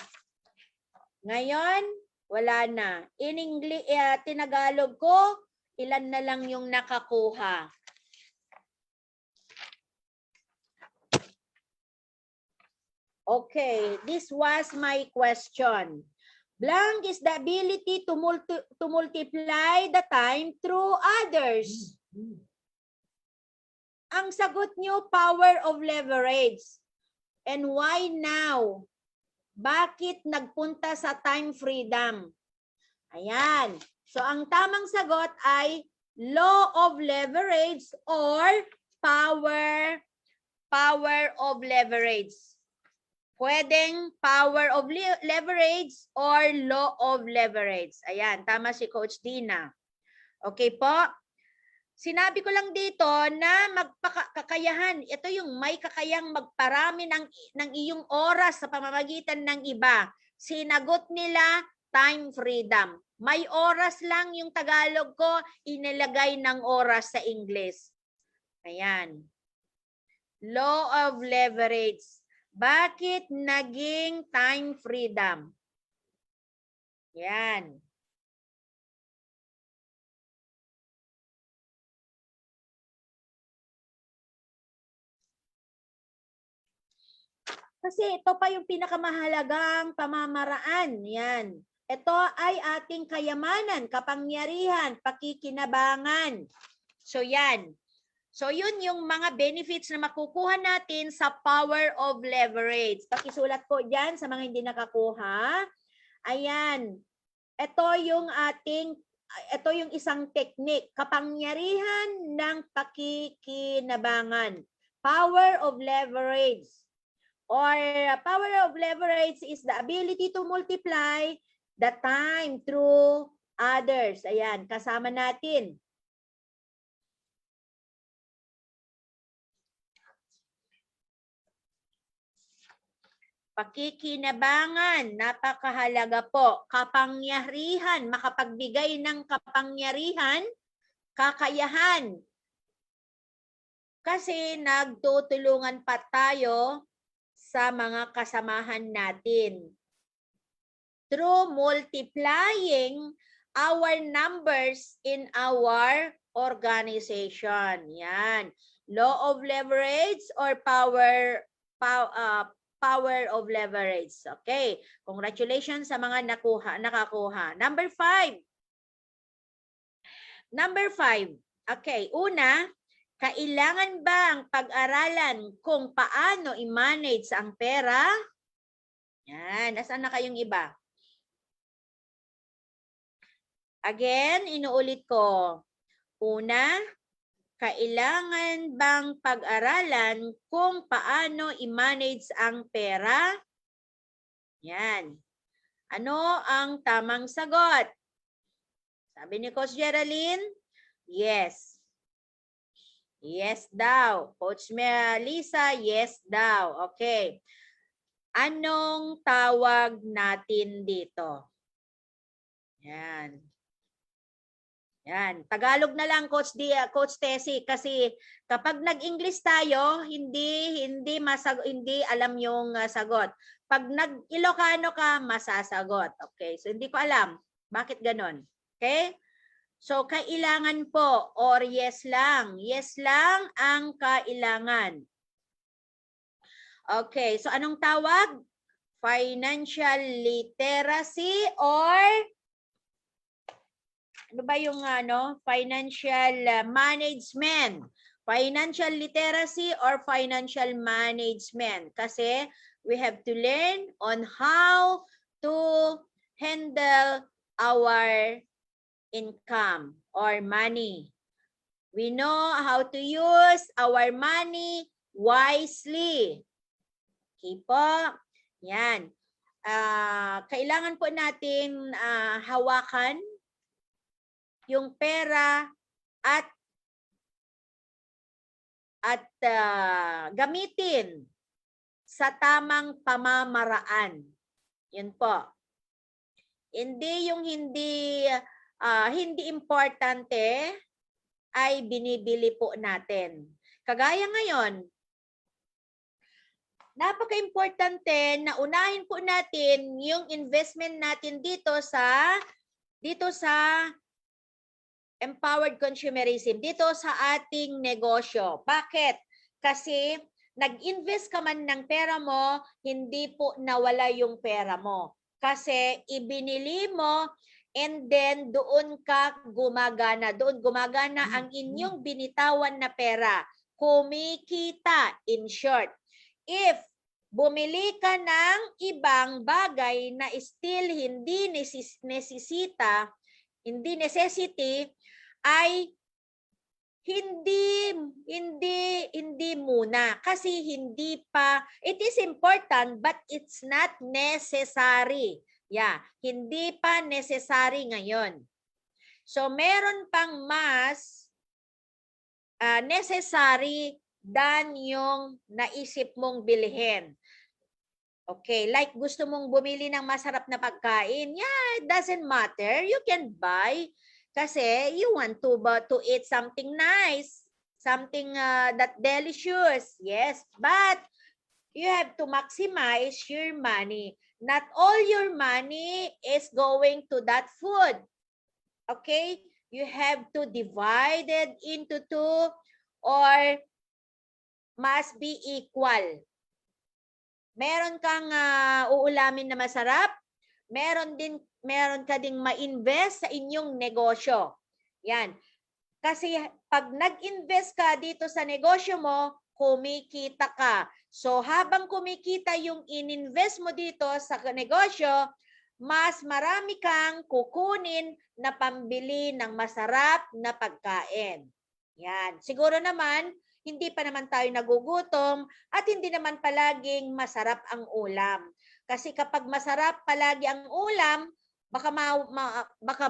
Ngayon, wala na. In English, tinagalog ko, ilan na lang yung nakakuha. Okay, this was my question. Blank is the ability to multiply the time through others. Ang sagot nyo, power of leverage. And why now? Bakit nagpunta sa time freedom? Ayan. So, ang tamang sagot ay law of leverage or power of leverage. Pwedeng power of leverage or law of leverage. Ayan, tama si Coach Dina. Okay po? Sinabi ko lang dito na magpakakayahan. Ito yung may kakayang magparami ng iyong oras sa pamamagitan ng iba. Sinagot nila, time freedom. May oras lang yung Tagalog ko, inilagay ng oras sa English. Ayan. Law of leverage. Bakit naging time freedom? Yan. Kasi ito pa yung pinakamahalagang pamamaraan. Yan. Ito ay ating kayamanan, kapangyarihan, pakikinabangan. So yan. So yun yung mga benefits na makukuha natin sa power of leverage. Pakisulat po dyan sa mga hindi nakakuha. Ayan. Ito yung isang technique. Kapangyarihan ng pakikinabangan. Power of leverage. Or power of leverage is the ability to multiply the time through others. Ayan, kasama natin. Pakikinabangan, napakahalaga po. Kapangyarihan, makapagbigay ng kapangyarihan, kakayahan Kasi nagtutulungan pa tayo sa mga kasamahan natin. Through multiplying our numbers in our organization. Yan. Law of leverage or power of leverage. Okay. Congratulations sa mga nakakuha. Number 5. Number 5. Okay. Una, kailangan bang pag-aralan kung paano i-manage ang pera? Yan. Nasaan na kayong iba? Again, inuulit ko. Una, kailangan bang pag-aralan kung paano i-manage ang pera? Yan. Ano ang tamang sagot? Sabi ni Coach Geraldine, yes. Yes daw. Coach Melissa, yes daw. Okay. Anong tawag natin dito? Yan. Yan, Tagalog na lang Coach Tessie kasi kapag nag-English tayo, hindi alam yung sagot. Pag nag-Ilocano ka, masasagot. Okay? So hindi ko alam bakit ganon. Okay? So kailangan po or yes lang. Yes lang ang kailangan. Okay, so anong tawag? Financial literacy or ano ba yung financial management? Financial literacy or financial management? Kasi we have to learn on how to handle our income or money. We know how to use our money wisely. Okay po? Yan. Kailangan po natin hawakan yung pera at gamitin sa tamang pamamaraan. Yun po. Hindi yung hindi importante ay binibili po natin. Kagaya ngayon, napaka-importante na unahin po natin yung investment natin dito sa empowered consumerism, dito sa ating negosyo. Bakit? Kasi nag-invest ka man ng pera mo, hindi po nawala yung pera mo. Kasi ibinili mo and then doon ka gumagana. Doon gumagana ang inyong binitawan na pera. Kumikita, in short. If bumili ka ng ibang bagay na still hindi necessity, ay hindi muna kasi hindi pa, it is important but it's not necessary. Yeah, hindi pa necessary ngayon. So meron pang mas necessary than yung naisip mong bilhin. Okay, like gusto mong bumili ng masarap na pagkain, yeah, it doesn't matter. You can buy kasi you want to eat something nice, something that delicious. Yes, but you have to maximize your money. Not all your money is going to that food. Okay? You have to divide it into two or must be equal. Meron kang uulamin na masarap, meron ka ding ma-invest sa inyong negosyo. Yan. Kasi pag nag-invest ka dito sa negosyo mo, kumikita ka. So habang kumikita yung in-invest mo dito sa negosyo, mas marami kang kukunin na pambili ng masarap na pagkain. Yan. Siguro naman, hindi pa naman tayo nagugutom at hindi naman palaging masarap ang ulam. Kasi kapag masarap palagi ang ulam, baka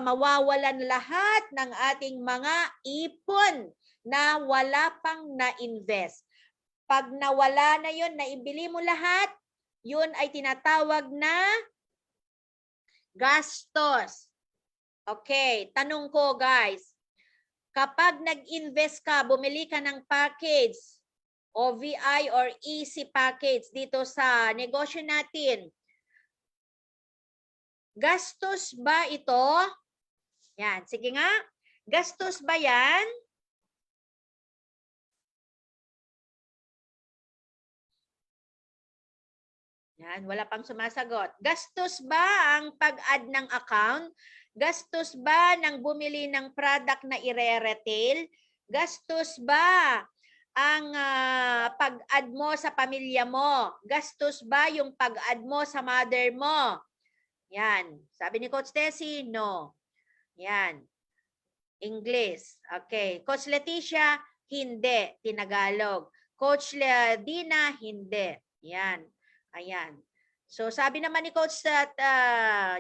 mawawalan lahat ng ating mga ipon na wala pang na-invest. Pag nawala na yun, naibili mo lahat, yun ay tinatawag na gastos. Okay, tanong ko guys, Kapag nag-invest ka, bumili ka ng package, OVI or EC package dito sa negosyo natin, gastos ba ito? Yan, sige nga. Gastos ba yan? Yan, wala pang sumasagot. Gastos ba ang pag-add ng account? Gastos ba ng bumili ng product na ire-retail? Gastos ba ang pag-add mo sa pamilya mo? Gastos ba yung pag-add mo sa mother mo? Yan. Sabi ni Coach Tessie, no. Yan. English. Okay. Coach Leticia, hindi. Tinagalog. Coach Dina, hindi. Yan. Ayan. So, sabi naman ni Coach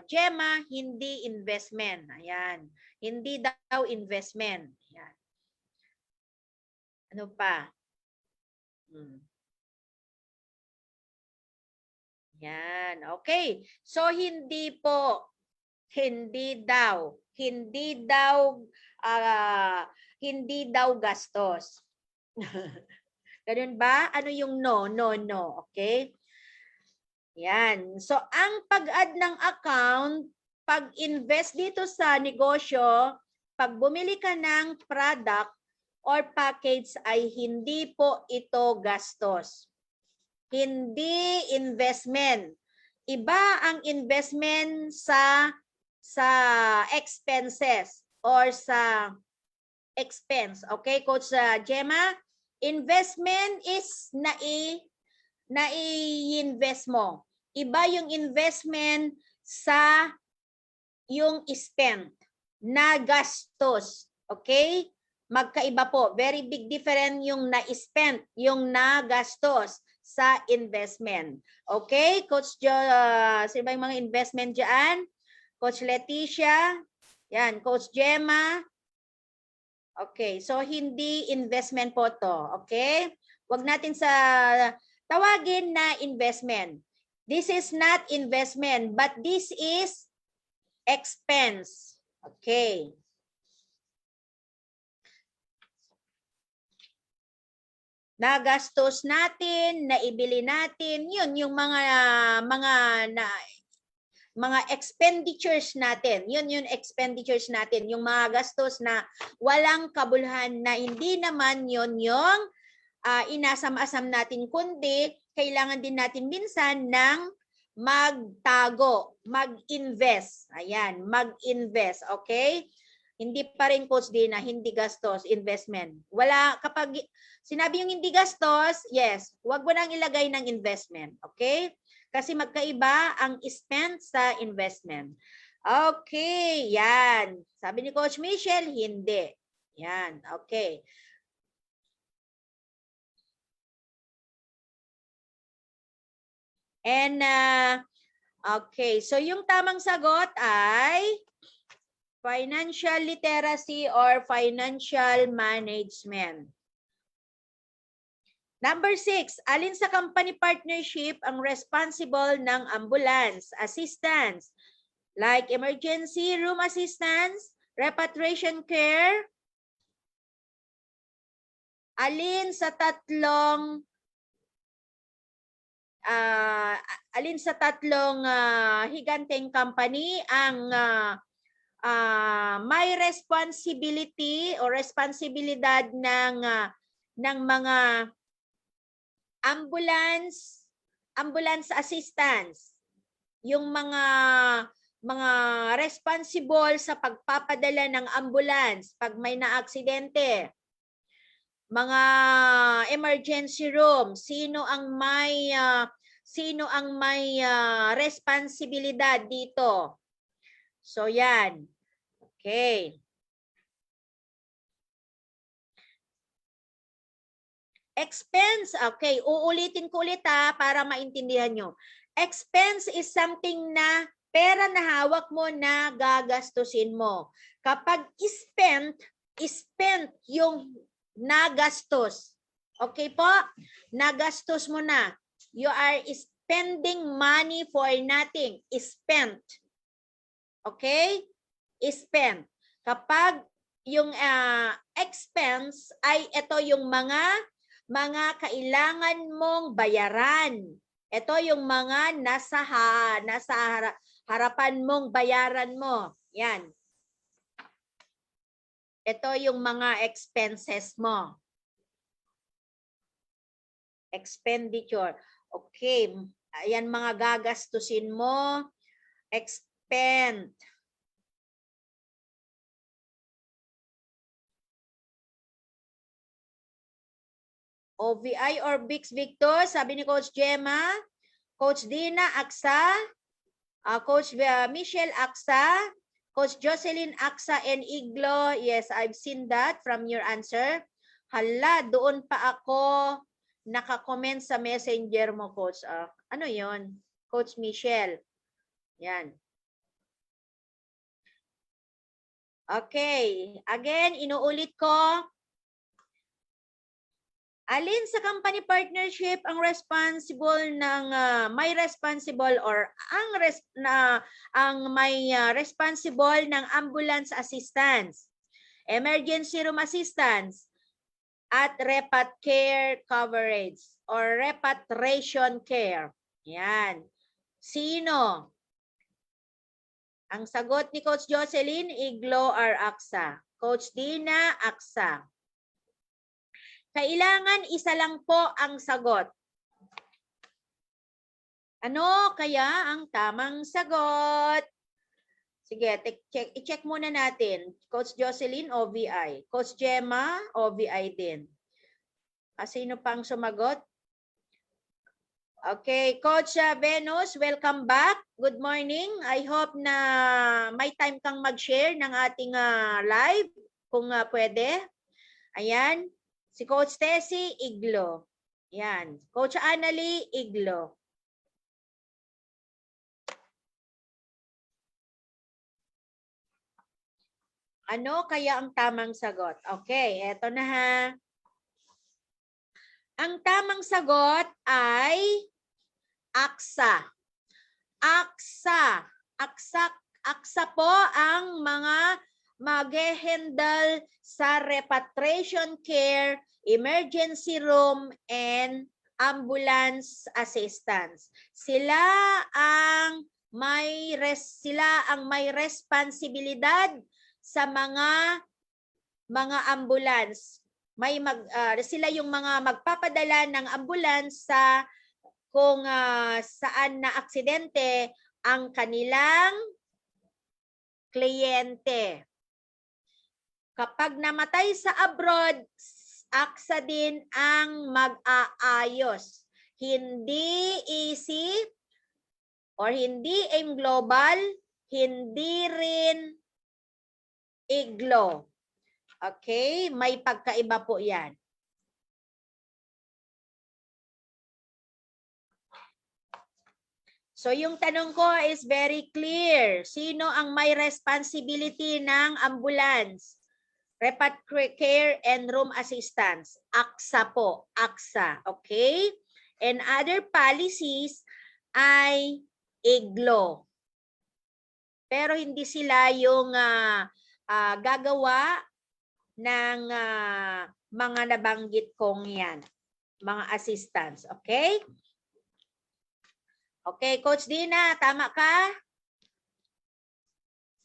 Gemma, hindi investment. Ayan. Hindi daw investment. Ayan. Ano pa? Yan. Okay. So, hindi po. Hindi daw. Hindi daw hindi daw gastos. Ganun ba? Ano yung no? No, no. Okay? Yan. So, ang pag-add ng account, pag-invest dito sa negosyo, pag bumili ka ng product or package ay hindi po ito gastos. Hindi investment. Iba ang investment sa expenses or sa expense. Okay, Coach Gemma? Investment is nai-invest mo. Iba yung investment sa yung spend na gastos. Okay? Magkaiba po. Very big difference yung na-spend, yung na-gastos sa investment. Okay? Coach sino ba yung mga investment dyan? Coach Leticia. Yan. Coach Gemma. Okay. So, hindi investment po to. Okay? Huwag natin sa tawagin na investment. This is not investment, but this is expense. Okay. Nagastos natin, naibili natin, yun yung mga expenditures natin. Yun yung expenditures natin, yung mga gastos na walang kabuluhan na hindi naman yun yung inasam-asam natin, kundi kailangan din natin minsan ng magtago, mag-invest. Ayan, mag-invest, okay? Hindi pa rin, Coach Dina, hindi gastos, investment. Wala, kapag sinabi yung hindi gastos, yes, huwag mo nang ilagay ng investment, okay? Kasi magkaiba ang spend sa investment. Okay, yan. Sabi ni Coach Michelle, hindi. Yan, okay. And, okay, so yung tamang sagot ay financial literacy or financial management. Number 6, alin sa company partnership ang responsible ng ambulance assistance? Like emergency room assistance, repatriation care? Alin sa tatlong higanteng company ang may responsibility o responsibilidad ng mga ambulance assistance, yung mga responsible sa pagpapadala ng ambulance pag may naaksidente, mga emergency room, sino ang may responsibilidad dito? So yan. Okay. Expense, okay, uulitin ko ulit para maintindihan nyo. Expense is something na pera na hawak mo na gagastusin mo. Kapag spent yung nagastos. Okay po? Nagastos mo na. You are spending money for nothing. Spent. Okay? Spent. Kapag yung expense ay ito yung mga kailangan mong bayaran. Ito yung mga nasa harapan mong bayaran mo. Yan. Ito yung mga expenses mo. Expenditure. Okay. Ayan mga gagastusin mo. Expend. OVI or Bix Victor, sabi ni Coach Gemma. Coach Dina, AXA. Coach Michelle, AXA. Coach Jocelyn, AXA and Iglo. Yes, I've seen that from your answer. Hala, doon pa ako naka-comment sa messenger mo, Coach. Ano yon? Coach Michelle. Yan. Okay. Again, inuulit ko. Alin sa company partnership ang responsible ng may responsible or ang may responsible ng ambulance assistance, emergency room assistance, at repat care coverage or repatriation care. Yan. Sino? Ang sagot ni Coach Jocelyn, Iglo or AXA. Coach Dina, AXA. Kailangan isa lang po ang sagot. Ano kaya ang tamang sagot? Sige, i-check muna natin. Coach Jocelyn, OVI. Coach Gemma, OVI din. Sino pang sumagot? Okay, Coach Venus, welcome back. Good morning. I hope na may time kang mag-share ng ating live kung pwede. Ayan. Si Coach Tessie, Iglo. Yan. Coach Annalie, Iglo. Ano kaya ang tamang sagot? Okay, eto na ha. Ang tamang sagot ay AXA. AXA. AXA po ang mga mag-handle sa repatriation care, emergency room, and ambulance assistance. Sila ang may responsibilidad sa mga ambulance. Sila yung mga magpapadala ng ambulance sa kung saan na aksidente ang kanilang kliyente. Kapag namatay sa abroad, AXA din ang mag-aayos. Hindi easy or hindi AIM Global, hindi rin Iglo. Okay? May pagkaiba po yan. So yung tanong ko is very clear. Sino ang may responsibility ng ambulance? Repat care and room assistance. AXA po. AXA. Okay? And other policies ay Iglo. Pero hindi sila yung gagawa ng mga nabanggit kong yan. Mga assistants. Okay? Okay, Coach Dina, tama ka?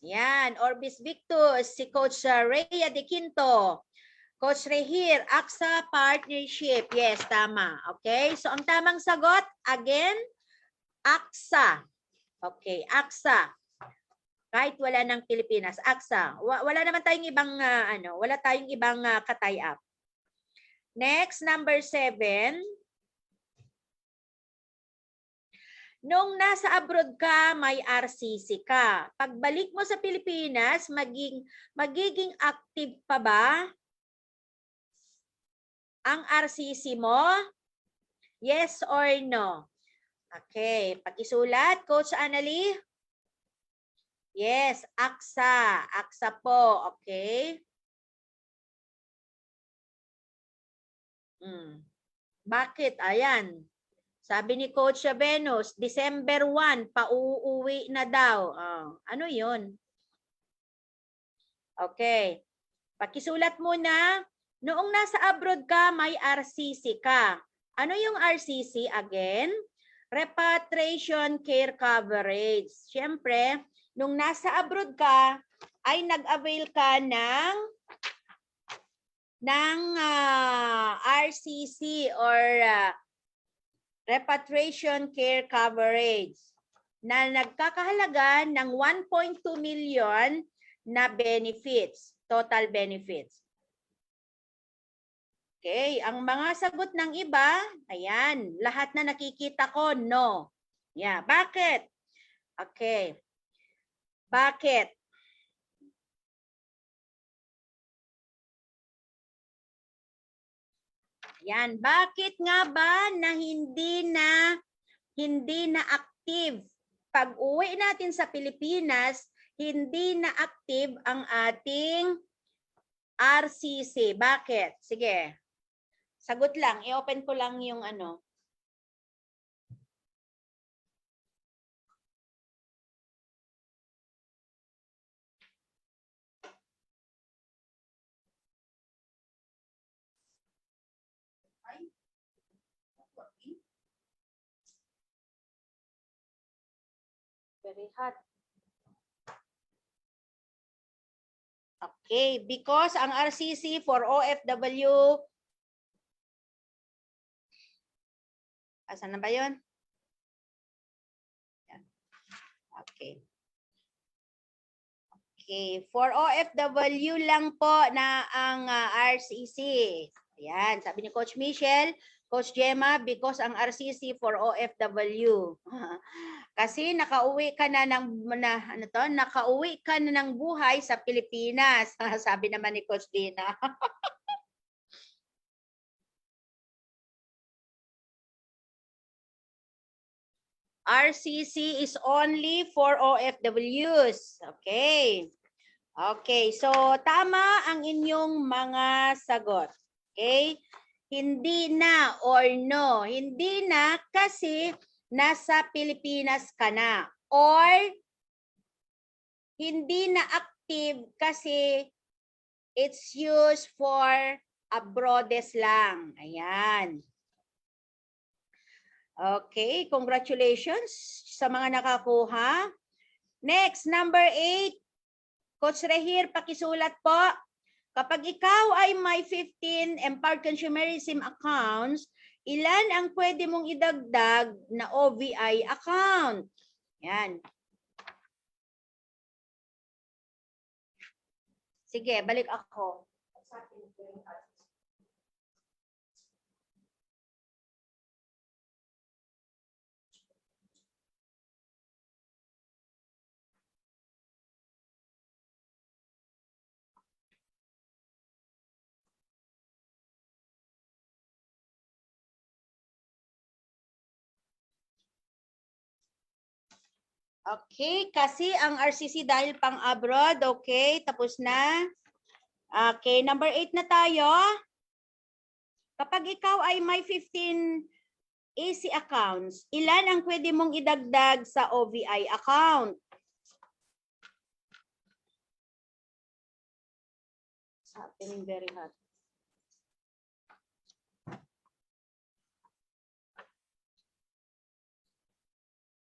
Yan, Orbis Victus, si Coach Rhea De Quinto. Coach Rehir, AXA Partnership. Yes, tama. Okay, so ang tamang sagot, again, AXA. Okay, AXA. Kahit wala ng Pilipinas, AXA. Wala naman tayong ibang, wala tayong ibang ka-tie-up. Next, number 7. Nung nasa abroad ka, may RCC ka. Pagbalik mo sa Pilipinas, magiging active pa ba ang RCC mo? Yes or no? Okay, pakisulat, Coach Annalie. Yes, AXA. AXA po, okay. Bakit? Ayan. Sabi ni Coach Venus, December 1, pauuwi na daw. Ano yun? Okay. Pakisulat muna, noong nasa abroad ka, may RCC ka. Ano yung RCC again? Repatriation Care Coverage. Siyempre, nung nasa abroad ka, ay nag-avail ka ng RCC or Repatriation Care Coverage na nagkakahalaga ng 1.2 million na benefits, total benefits. Okay, ang mga sagot ng iba, ayan, lahat na nakikita ko, no. Yeah, bakit? Okay. Bakit? Yan, bakit nga ba na hindi na active? Pag uwi natin sa Pilipinas, hindi na active ang ating RCC. Bakit? Sige. Sagot lang, i-open ko lang yung ano. Very hot. Okay, because ang RCC for OFW, asan na ba yun? Okay. Okay, for OFW lang po na ang RCC. Ayan, sabi ni Coach Michelle, Coach Gemma, because ang RCC for OFW. Kasi nakauwi ka na nakauwi ka na ng buhay sa Pilipinas. Sabi naman ni Coach Dina. RCC is only for OFWs. Okay. Okay, so tama ang inyong mga sagot. Okay? Hindi na or no. Hindi na kasi nasa Pilipinas ka na. Or hindi na active kasi it's used for abroades lang. Ayan. Okay, congratulations sa mga nakakuha. Next, number 8. Coach Rehir, pakisulat po. Kapag ikaw ay may 15 empowered consumerism accounts, ilan ang pwede mong idagdag na OVI account? Yan. Sige, balik ako. Okay, kasi ang RCC dahil pang abroad, okay, tapos na. Okay, number 8 na tayo. Kapag ikaw ay may 15 AC accounts, ilan ang pwede mong idagdag sa OVI account? It's happening very hot.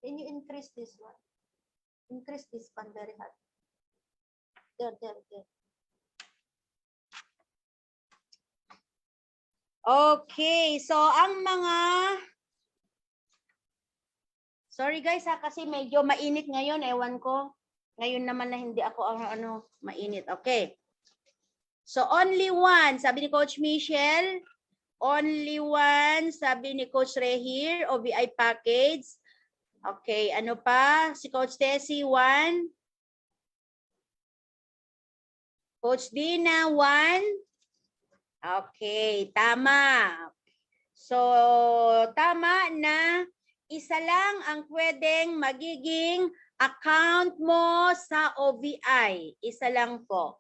Can you increase this one? Increase this one very hot. There. Okay, so ang mga... Sorry guys ha, kasi medyo mainit ngayon, ewan ko. Ngayon naman na hindi ako mainit. Okay. So only one, sabi ni Coach Michelle. Only one, sabi ni Coach Rehir, OVI package. Okay, ano pa? Si Coach Tessie, 1. Coach Dina, 1. Okay, tama. So, tama na isa lang ang pwedeng magiging account mo sa OVI. Isa lang po.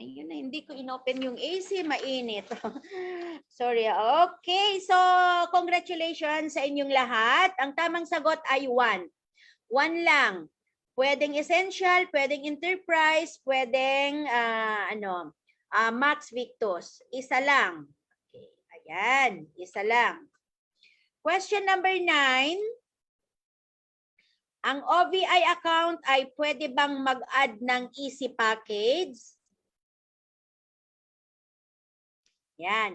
Ayun na, hindi ko inopen yung AC, mainit. Sorry. Okay, so congratulations sa inyong lahat. Ang tamang sagot ay 1. 1 lang. Pwedeng essential, pwedeng enterprise, pwedeng Max Victus. Isa lang. Okay, ayan, isa lang. Question number 9. Ang OVI account ay pwede bang mag-add ng easy package? Yan.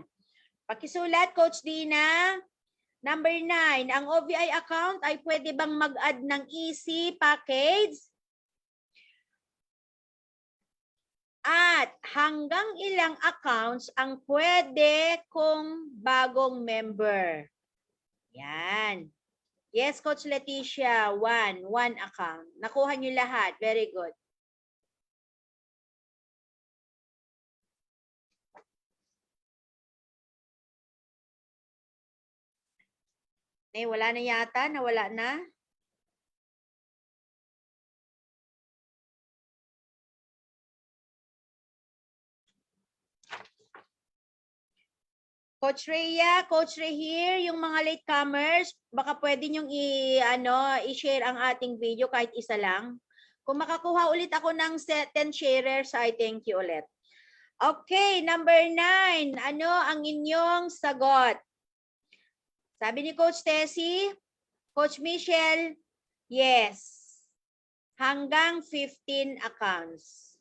Pakisulat, Coach Dina. Number 9, ang OVI account ay pwede bang mag-add ng easy package? At hanggang ilang accounts ang pwede kung bagong member? Yan. Yes, Coach Leticia, 1 account. Nakuha niyo lahat. Very good. Wala na yata, nawala na. Coach Rhea, Coach Rehir, yung mga latecomers, baka pwede nyong i-share ang ating video kahit isa lang. Kung makakuha ulit ako ng 10 sharers, I thank you ulit. Okay, number 9. Ano ang inyong sagot? Sabi ni Coach Tessie, Coach Michelle, yes. Hanggang 15 accounts.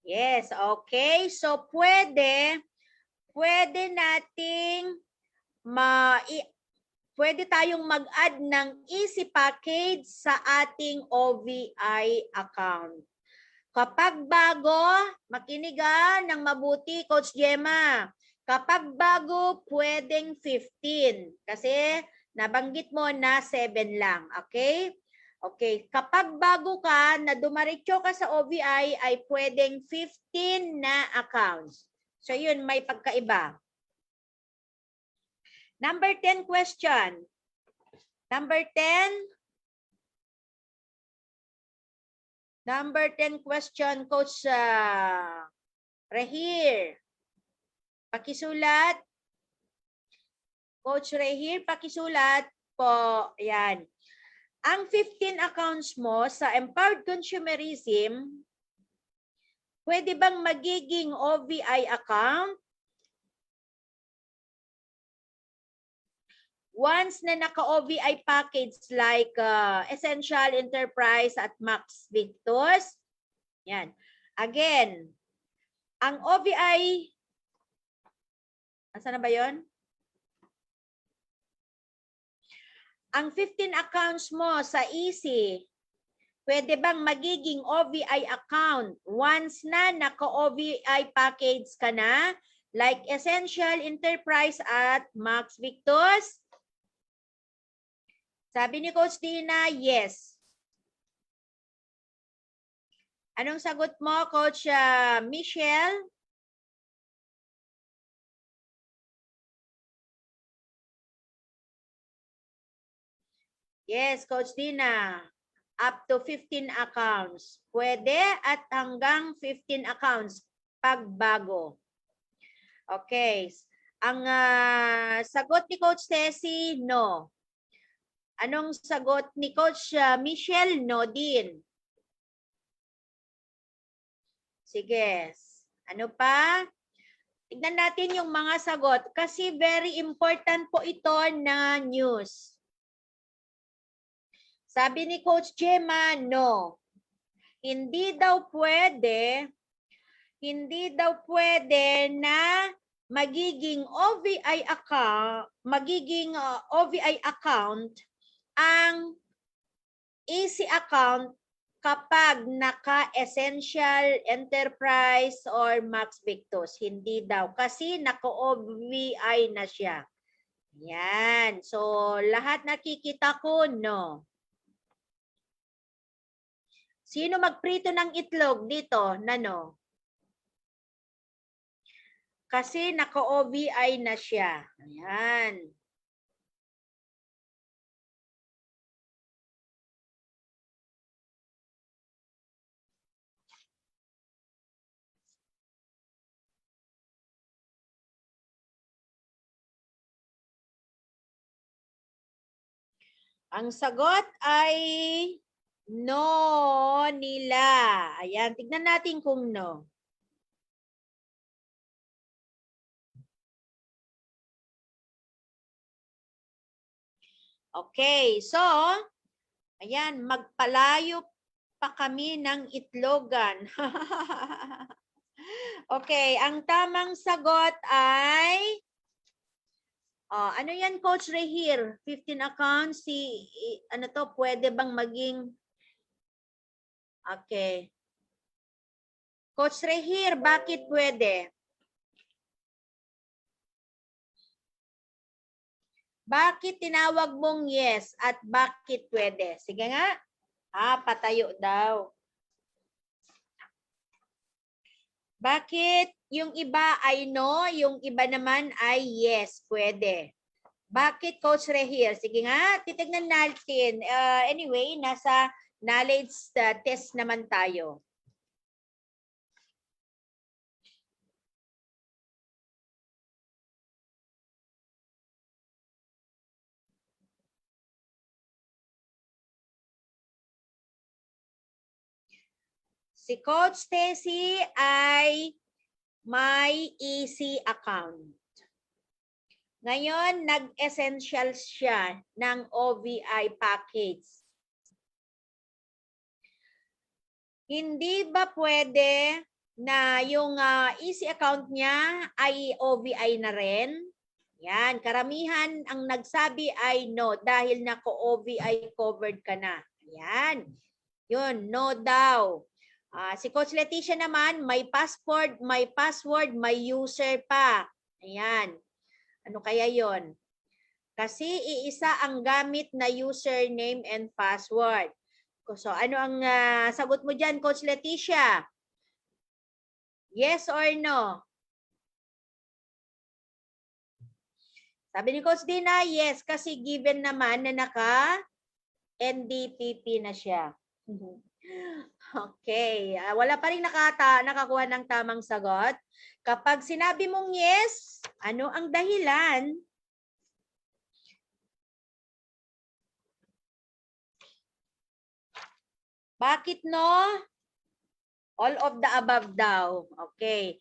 Yes, okay. So, pwede nating pwede tayong mag-add ng easy package sa ating OVI account. Kapag bago, makinig ng mabuti, Coach Gemma. Kapag bago, pwedeng 15. Kasi nabanggit mo na 7 lang. Okay? Okay, kapag bago ka, na dumaretso ka sa OVI, ay pwedeng 15 na accounts. So yun, may pagkaiba. Number 10 question. Number 10. Number 10 question, Coach Rehir. Pakisulat. Coach Rehir, pakisulat po. Ayan. Ang 15 accounts mo sa Empowered Consumerism, pwede bang magiging OVI account? Once na naka-OVI package like Essential, Enterprise at Max Victus. Yan. Again, ang OVI, asa na ba yun? Ang 15 accounts mo sa Easy, pwede bang magiging OVI account once na naka-OVI package ka na? Like Essential, Enterprise at Max Victus? Sabi ni Coach Dina, yes. Anong sagot mo, Coach Michelle? Yes, Coach Dina. Up to 15 accounts. Pwede at hanggang 15 accounts pag bago. Okay. Ang sagot ni Coach Tessie, no. Anong sagot ni Coach Michelle? No din. Sige. Ano pa? Tignan natin yung mga sagot kasi very important po ito na news. Sabi ni Coach Gemma, no. Hindi daw pwede na magiging OVI account ang easy account kapag naka-Essential, Enterprise, or Max Victus. Hindi daw. Kasi naka-OVI na siya. Yan. So, lahat nakikita ko, no. Sino magprito ng itlog dito? Nano? Kasi naka-OVI na siya. Ayan. Ang sagot ay no nila. Ayan, tignan natin kung no. Okay, so, ayan, magpalayo pa kami ng Itlogan. Okay, ang tamang sagot ay, ano yan, Coach Rehir? 15 accounts, ano to, pwede bang maging, okay. Coach Rehir, bakit pwede? Bakit tinawag mong yes at bakit pwede? Sige nga. Patayo daw. Bakit yung iba ay no, yung iba naman ay yes, pwede? Bakit, Coach Rehir? Sige nga, titignan natin. Anyway, nasa knowledge test naman tayo. Si Coach Tessie ay may easy account. Ngayon, nag-essential siya ng OVI package. Hindi ba pwede na yung easy account niya ay OVI na rin? Yan, karamihan ang nagsabi ay no dahil nako-OVI covered ka na. Yan. Yun, no daw. Si Coach Leticia naman, may passport, may password, may user pa. Ayan. Ano kaya yon? Kasi iisa ang gamit na username and password. So, ano ang sagot mo dyan, Coach Leticia? Yes or no? Sabi ni Coach Dina, yes, kasi given naman na naka-NDPP na siya. Okay. Wala pa rin nakakuha ng tamang sagot. Kapag sinabi mong yes, ano ang dahilan? Bakit no? All of the above daw. Okay.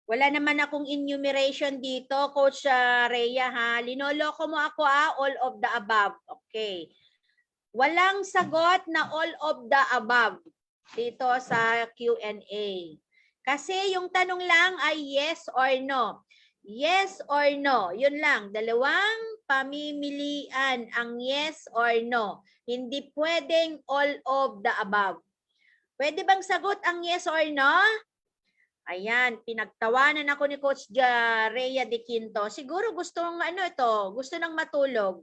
Wala naman akong enumeration dito, Coach Rhea, ha? Linoloko mo ako, all of the above. Okay. Walang sagot na all of the above dito sa Q&A. Kasi yung tanong lang ay yes or no. Yes or no. Yun lang. Dalawang pamimilian ang yes or no. Hindi pwedeng all of the above. Pwede bang sagot ang yes or no? Ayan, pinagtawanan ako ni Coach Rhea De Quinto. Siguro gusto ng matulog.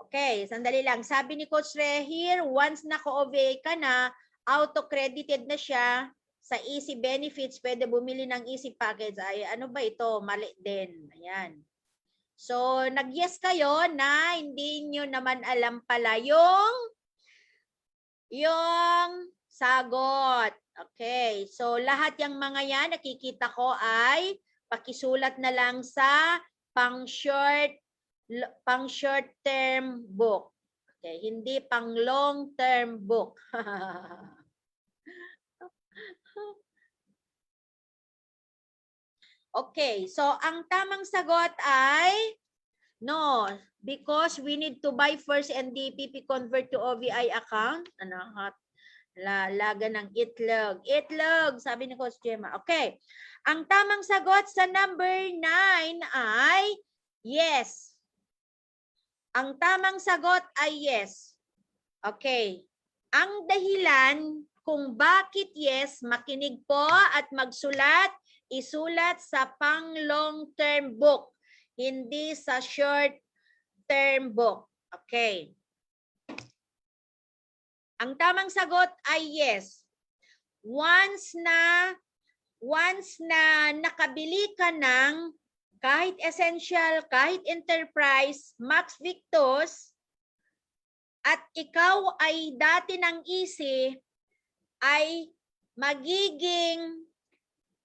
Okay, sandali lang. Sabi ni Coach Rehir, once naka-OVA ka na, auto-credited na siya sa Easy Benefits, pwede bumili ng Easy Package. Ay, ano ba ito? Mali din. Ayan. So, nag-yes kayo na hindi nyo naman alam pala yung sagot. Okay. So, lahat yung mga yan, nakikita ko ay pakisulat na lang sa pang-short term book. Okay, hindi pang long term book. Okay, so ang tamang sagot ay no, because we need to buy first NDPP convert to OVI account. Laga ng itlog. Itlog, sabi ni Coach Gemma. Okay. Ang tamang sagot sa number 9 ay yes. Ang tamang sagot ay yes. Okay. Ang dahilan kung bakit yes, makinig po at magsulat, isulat sa pang long-term book, hindi sa short-term book. Okay. Ang tamang sagot ay yes. Once na nakabili ka ng kahit essential, kahit enterprise, Max Victus, at ikaw ay dati ng easy, ay magiging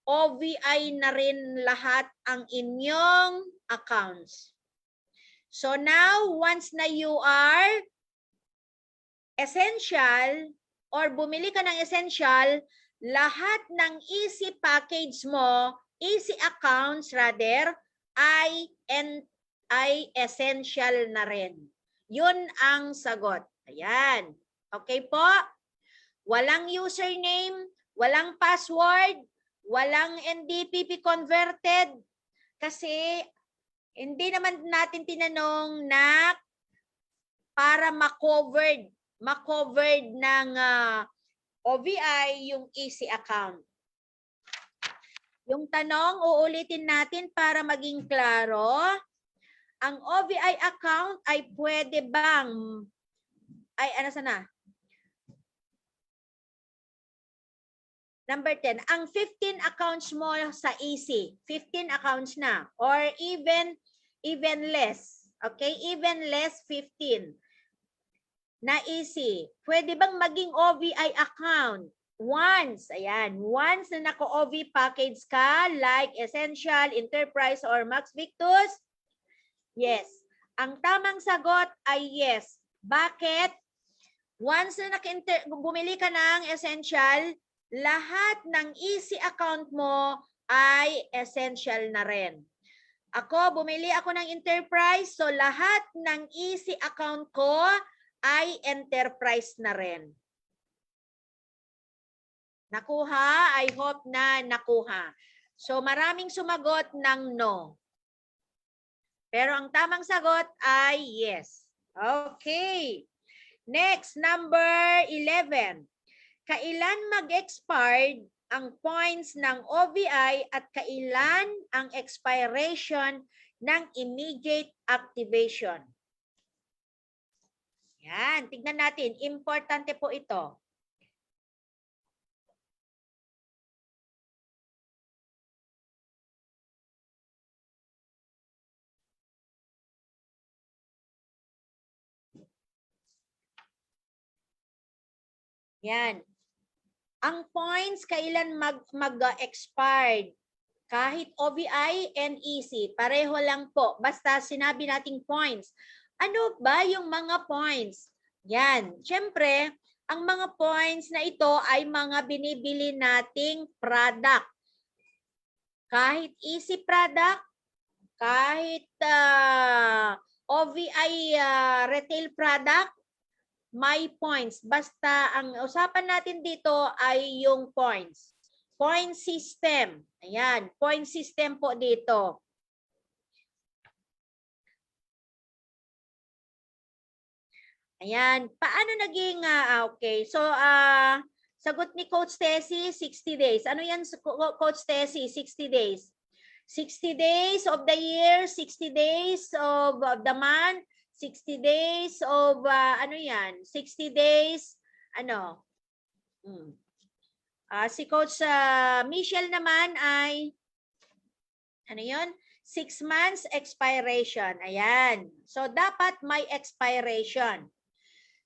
OVI na rin lahat ang inyong accounts. So now, once na you are essential or bumili ka ng essential, lahat ng easy package mo, easy accounts rather, ay essential na rin. Yun ang sagot. Ayan. Okay po? Walang username, walang password, walang NDPP converted. Kasi hindi naman natin tinanong na para ma-covered ng OVI yung easy account. Yung tanong, uulitin natin para maging klaro. Ang OVI account ay pwede bang, Number 10, ang 15 accounts mo sa easy, 15 accounts na, or even less, okay? Even less 15 na easy. Pwede bang maging OVI account? Once, ayan, once na naka-OV package ka, like Essential, Enterprise, or Max Victus, yes. Ang tamang sagot ay yes. Bakit? Once na bumili ka ng Essential, lahat ng easy account mo ay essential na rin. Bumili ako ng Enterprise, so lahat ng easy account ko ay Enterprise na rin. Nakuha? I hope na nakuha. So maraming sumagot ng no. Pero ang tamang sagot ay yes. Okay. Next, number 11. Kailan mag-expired ang points ng OVI at kailan ang expiration ng immediate activation? Yan, tignan natin. Importante po ito. Yan. Ang points kailan mag-expired? Kahit OVI and EC, pareho lang po. Basta sinabi nating points. Ano ba yung mga points? Yan. Siyempre, ang mga points na ito ay mga binibili nating product. Kahit easy product, kahit OVI retail product, may points. Basta ang usapan natin dito ay yung points. Point system. Ayan, point system po dito. Ayan, paano naging, okay. So, sagot ni Coach Tessie, 60 days. Ano yan, Coach Tessie, 60 days? 60 days of the year, 60 days of the month, 60 days of, ano yan? 60 days, ano? Si Coach Michelle naman ay, ano yun? 6 months expiration. Ayan. So, dapat may expiration.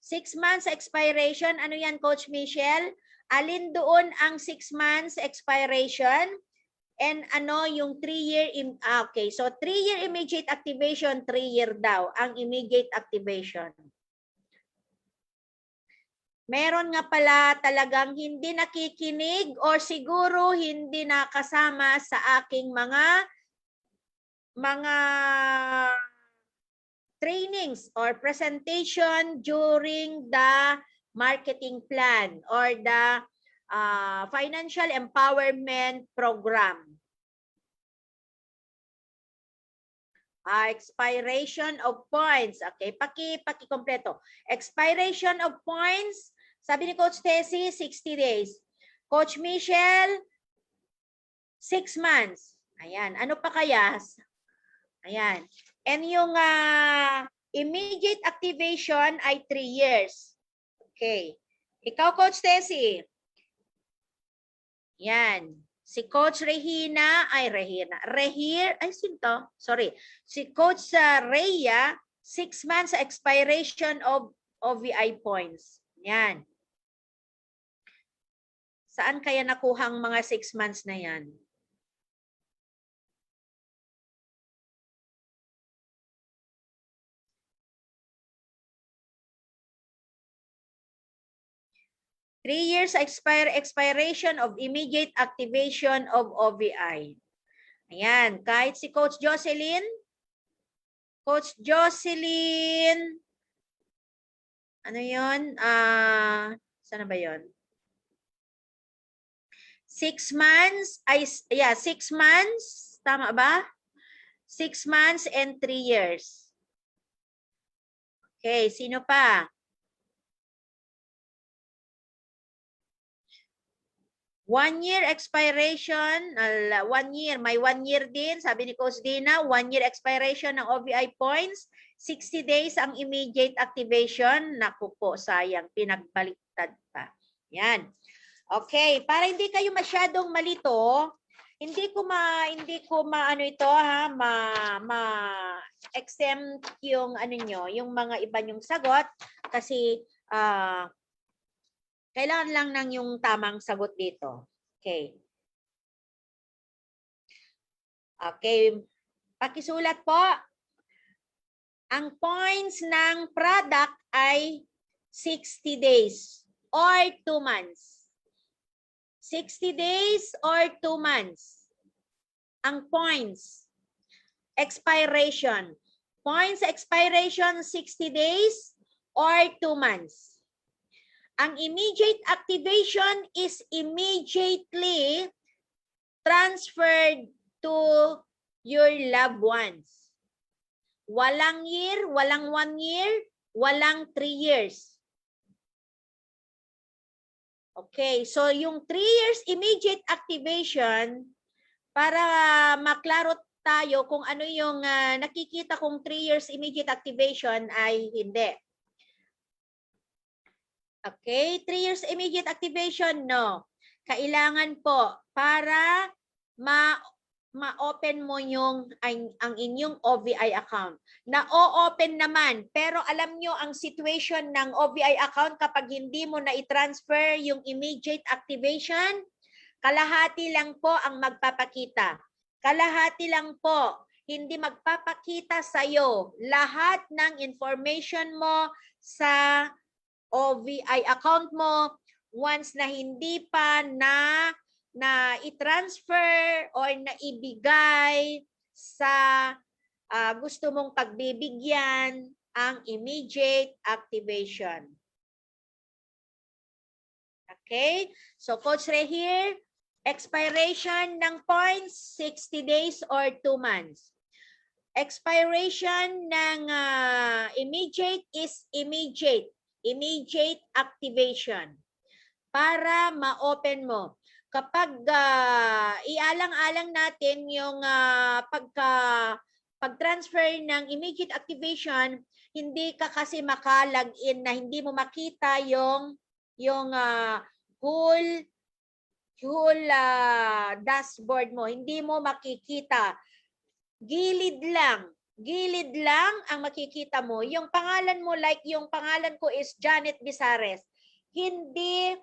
6 months expiration. Ano yan, Coach Michelle? Alin doon ang 6 months expiration? And ano yung 3-year, okay, so 3-year immediate activation, 3-year daw ang immediate activation. Meron nga pala talagang hindi nakikinig or siguro hindi nakasama sa aking mga trainings or presentation during the marketing plan or the financial empowerment program. Expiration of points. Okay, paki-kompleto. Expiration of points, sabi ni Coach Tessie, 60 days. Coach Michelle, 6 months. Ayan, ano pa kaya? Ayan. And yung immediate activation ay 3 years. Okay. Ikaw, Coach Tessie. Yan. Si Coach Regina, sinto? Sorry. Si Coach Rhea, 6 months expiration of OVI points. Yan. Saan kaya nakuhang mga 6 months na yan? 3 years expiration of immediate activation of OVI. Ayan, kahit si Coach Jocelyn, ano yun? Saan ba yun? 6 months, 6 months, tama ba? 6 months and 3 years. Okay, sino pa? 1 year expiration, 1 year, may 1 year din, sabi ni Coach Dina, 1 year expiration ng OVI points, 60 days ang immediate activation. Naku po, sayang, pinagbaliktad pa. Yan. Okay, para hindi kayo masyadong malito, hindi ko ano ito ha, exempt yung ano nyo, yung mga iba nyong sagot kasi kailangan lang ng yung tamang sagot dito. Okay. Okay. Pakisulat po. Ang points ng product ay 60 days or 2 months. 60 days or 2 months. Ang points. Expiration. Points expiration 60 days or 2 months. Ang immediate activation is immediately transferred to your loved ones. Walang year, walang 1 year, walang 3 years. Okay, so yung 3 years immediate activation, para maklaro tayo kung ano yung nakikita kong 3 years immediate activation ay hindi. Okay, 3 years immediate activation, no. Kailangan po para ma-open mo yung ang inyong OVI account. Na-o-open naman, pero alam nyo ang situation ng OVI account kapag hindi mo na i-transfer yung immediate activation, kalahati lang po ang magpapakita. Kalahati lang po, hindi magpapakita sa'yo lahat ng information mo sa OVI account mo once na hindi pa na i-transfer or na ibigay sa gusto mong pagbibigyan ang immediate activation. Okay? So Coach Ray here, expiration ng points 60 days or 2 months. Expiration ng immediate is immediate activation para ma-open mo. Kapag ialang-alang natin yung pag-transfer ng immediate activation, hindi ka kasi maka-login na hindi mo makita yung whole dashboard mo. Hindi mo makikita. Gilid lang ang makikita mo. Yung pangalan mo, like yung pangalan ko is Janet Bizares. Hindi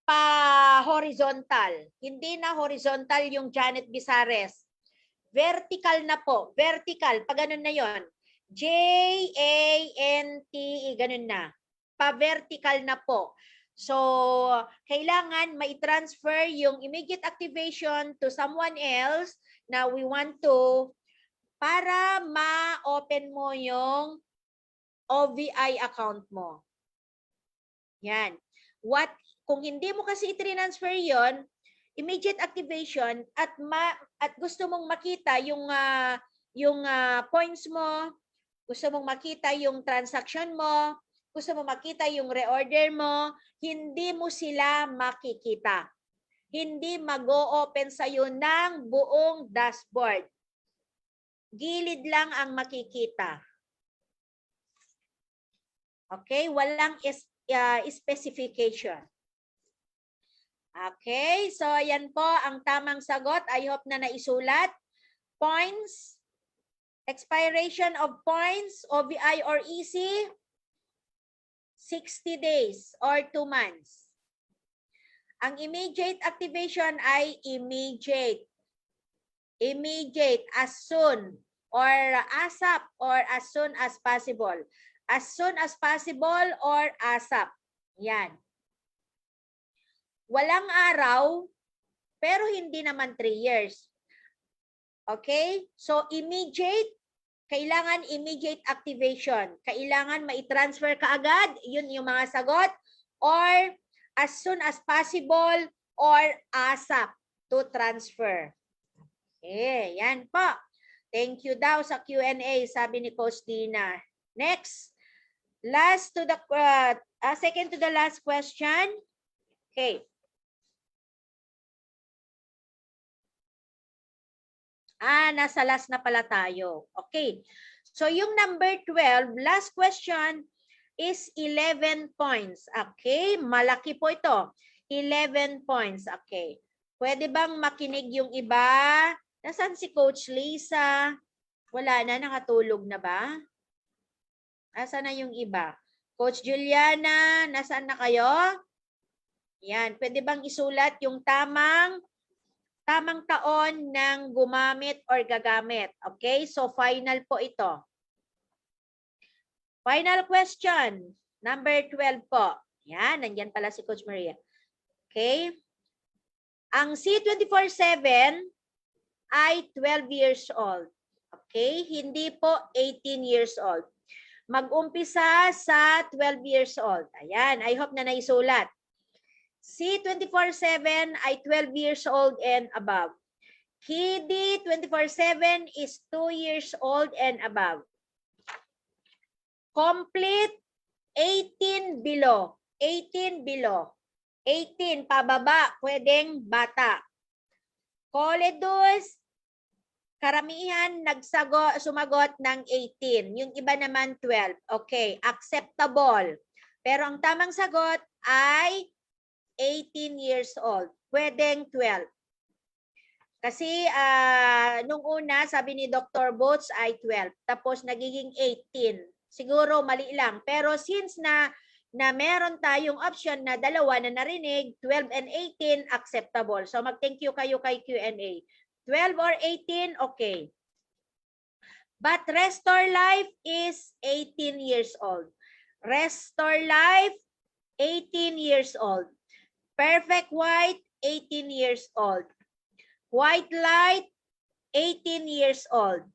pa horizontal. Hindi na horizontal yung Janet Bizares. Vertical na po. Vertical. Pag ganun na yon. J-A-N-T-E. Ganun na. Pa-vertical na po. So, kailangan mai-transfer yung immediate activation to someone else na we want to para ma-open mo yung OVI account mo. Yan. Kung hindi mo kasi i-transfer yon, immediate activation at gusto mong makita yung points mo, gusto mong makita yung transaction mo, gusto mong makita yung reorder mo, hindi mo sila makikita. Hindi mag-o-open sa'yo ng buong dashboard. Gilid lang ang makikita. Okay? Walang specification. Okay? So, ayan po ang tamang sagot. I hope na naisulat. Points. Expiration of points, OVI or EC, 60 days or 2 months. Ang immediate activation ay immediate. Immediate, as soon, or ASAP, or as soon as possible. As soon as possible or ASAP. Yan. walang araw, pero hindi naman 3 years. Okay? So, immediate, kailangan immediate activation. Kailangan mai-transfer ka agad, yun yung mga sagot, or as soon as possible, or ASAP to transfer. Okay, yan po. Thank you daw sa Q&A, sabi ni Coach Dina. Next, last to the, second to the last question. Okay. Nasa last na pala tayo. Okay. So, yung number 12, last question is 11 points. Okay. Malaki po ito. 11 points. Okay. Pwede bang makinig yung iba? Nasaan si Coach Lisa? Wala na, nakatulog na ba? Nasaan na yung iba? Coach Juliana, nasaan na kayo? Yan. Pwede bang isulat yung tamang taon ng gumamit or gagamit. Okay? So, final po ito. Final question. Number 12 po. Yan, nandyan pala si Coach Maria. Okay? Ang C24/7 ay 12 years old. Okay? Hindi po 18 years old. Mag-umpisa sa 12 years old. Ayan, I hope na naisulat. C24/7 ay 12 years old and above. KIDI 24/7 is 2 years old and above. Complete 18 below. 18 below. 18 pababa, pwedeng bata. Coledus, karamihan sumagot ng 18. Yung iba naman 12. Okay, acceptable. Pero ang tamang sagot ay 18 years old. Pwedeng 12. Kasi nung una, sabi ni Dr. Boats ay 12. Tapos nagiging 18. Siguro mali lang. Pero since na meron tayong option na dalawa na narinig, 12 and 18, acceptable. So mag-thank you kayo kay Q&A. 12 or 18, okay. But Restore Life is 18 years old. Restore Life, 18 years old. Perfect White, 18 years old. White Light, 18 years old.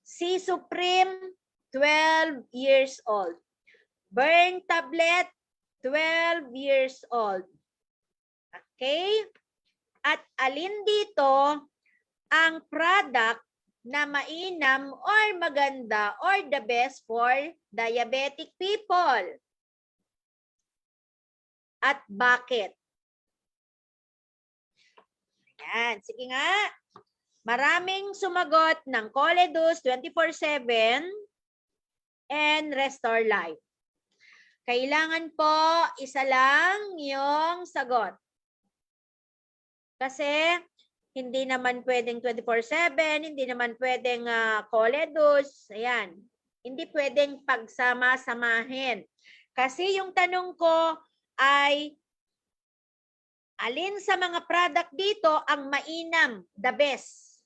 C Supreme, 12 years old. Burn Tablet, 12 years old. Okay? At alin dito ang product na mainam or maganda or the best for diabetic people? At bakit? Yan, sige nga. Maraming sumagot ng Coledus 24/7 and Restore Life. Kailangan po isa lang yung sagot. Kasi hindi naman pwedeng 24/7, hindi naman pwedeng Coledus. Ayan. Hindi pwedeng pagsama-samahin. Kasi yung tanong ko ay alin sa mga product dito ang mainam, the best,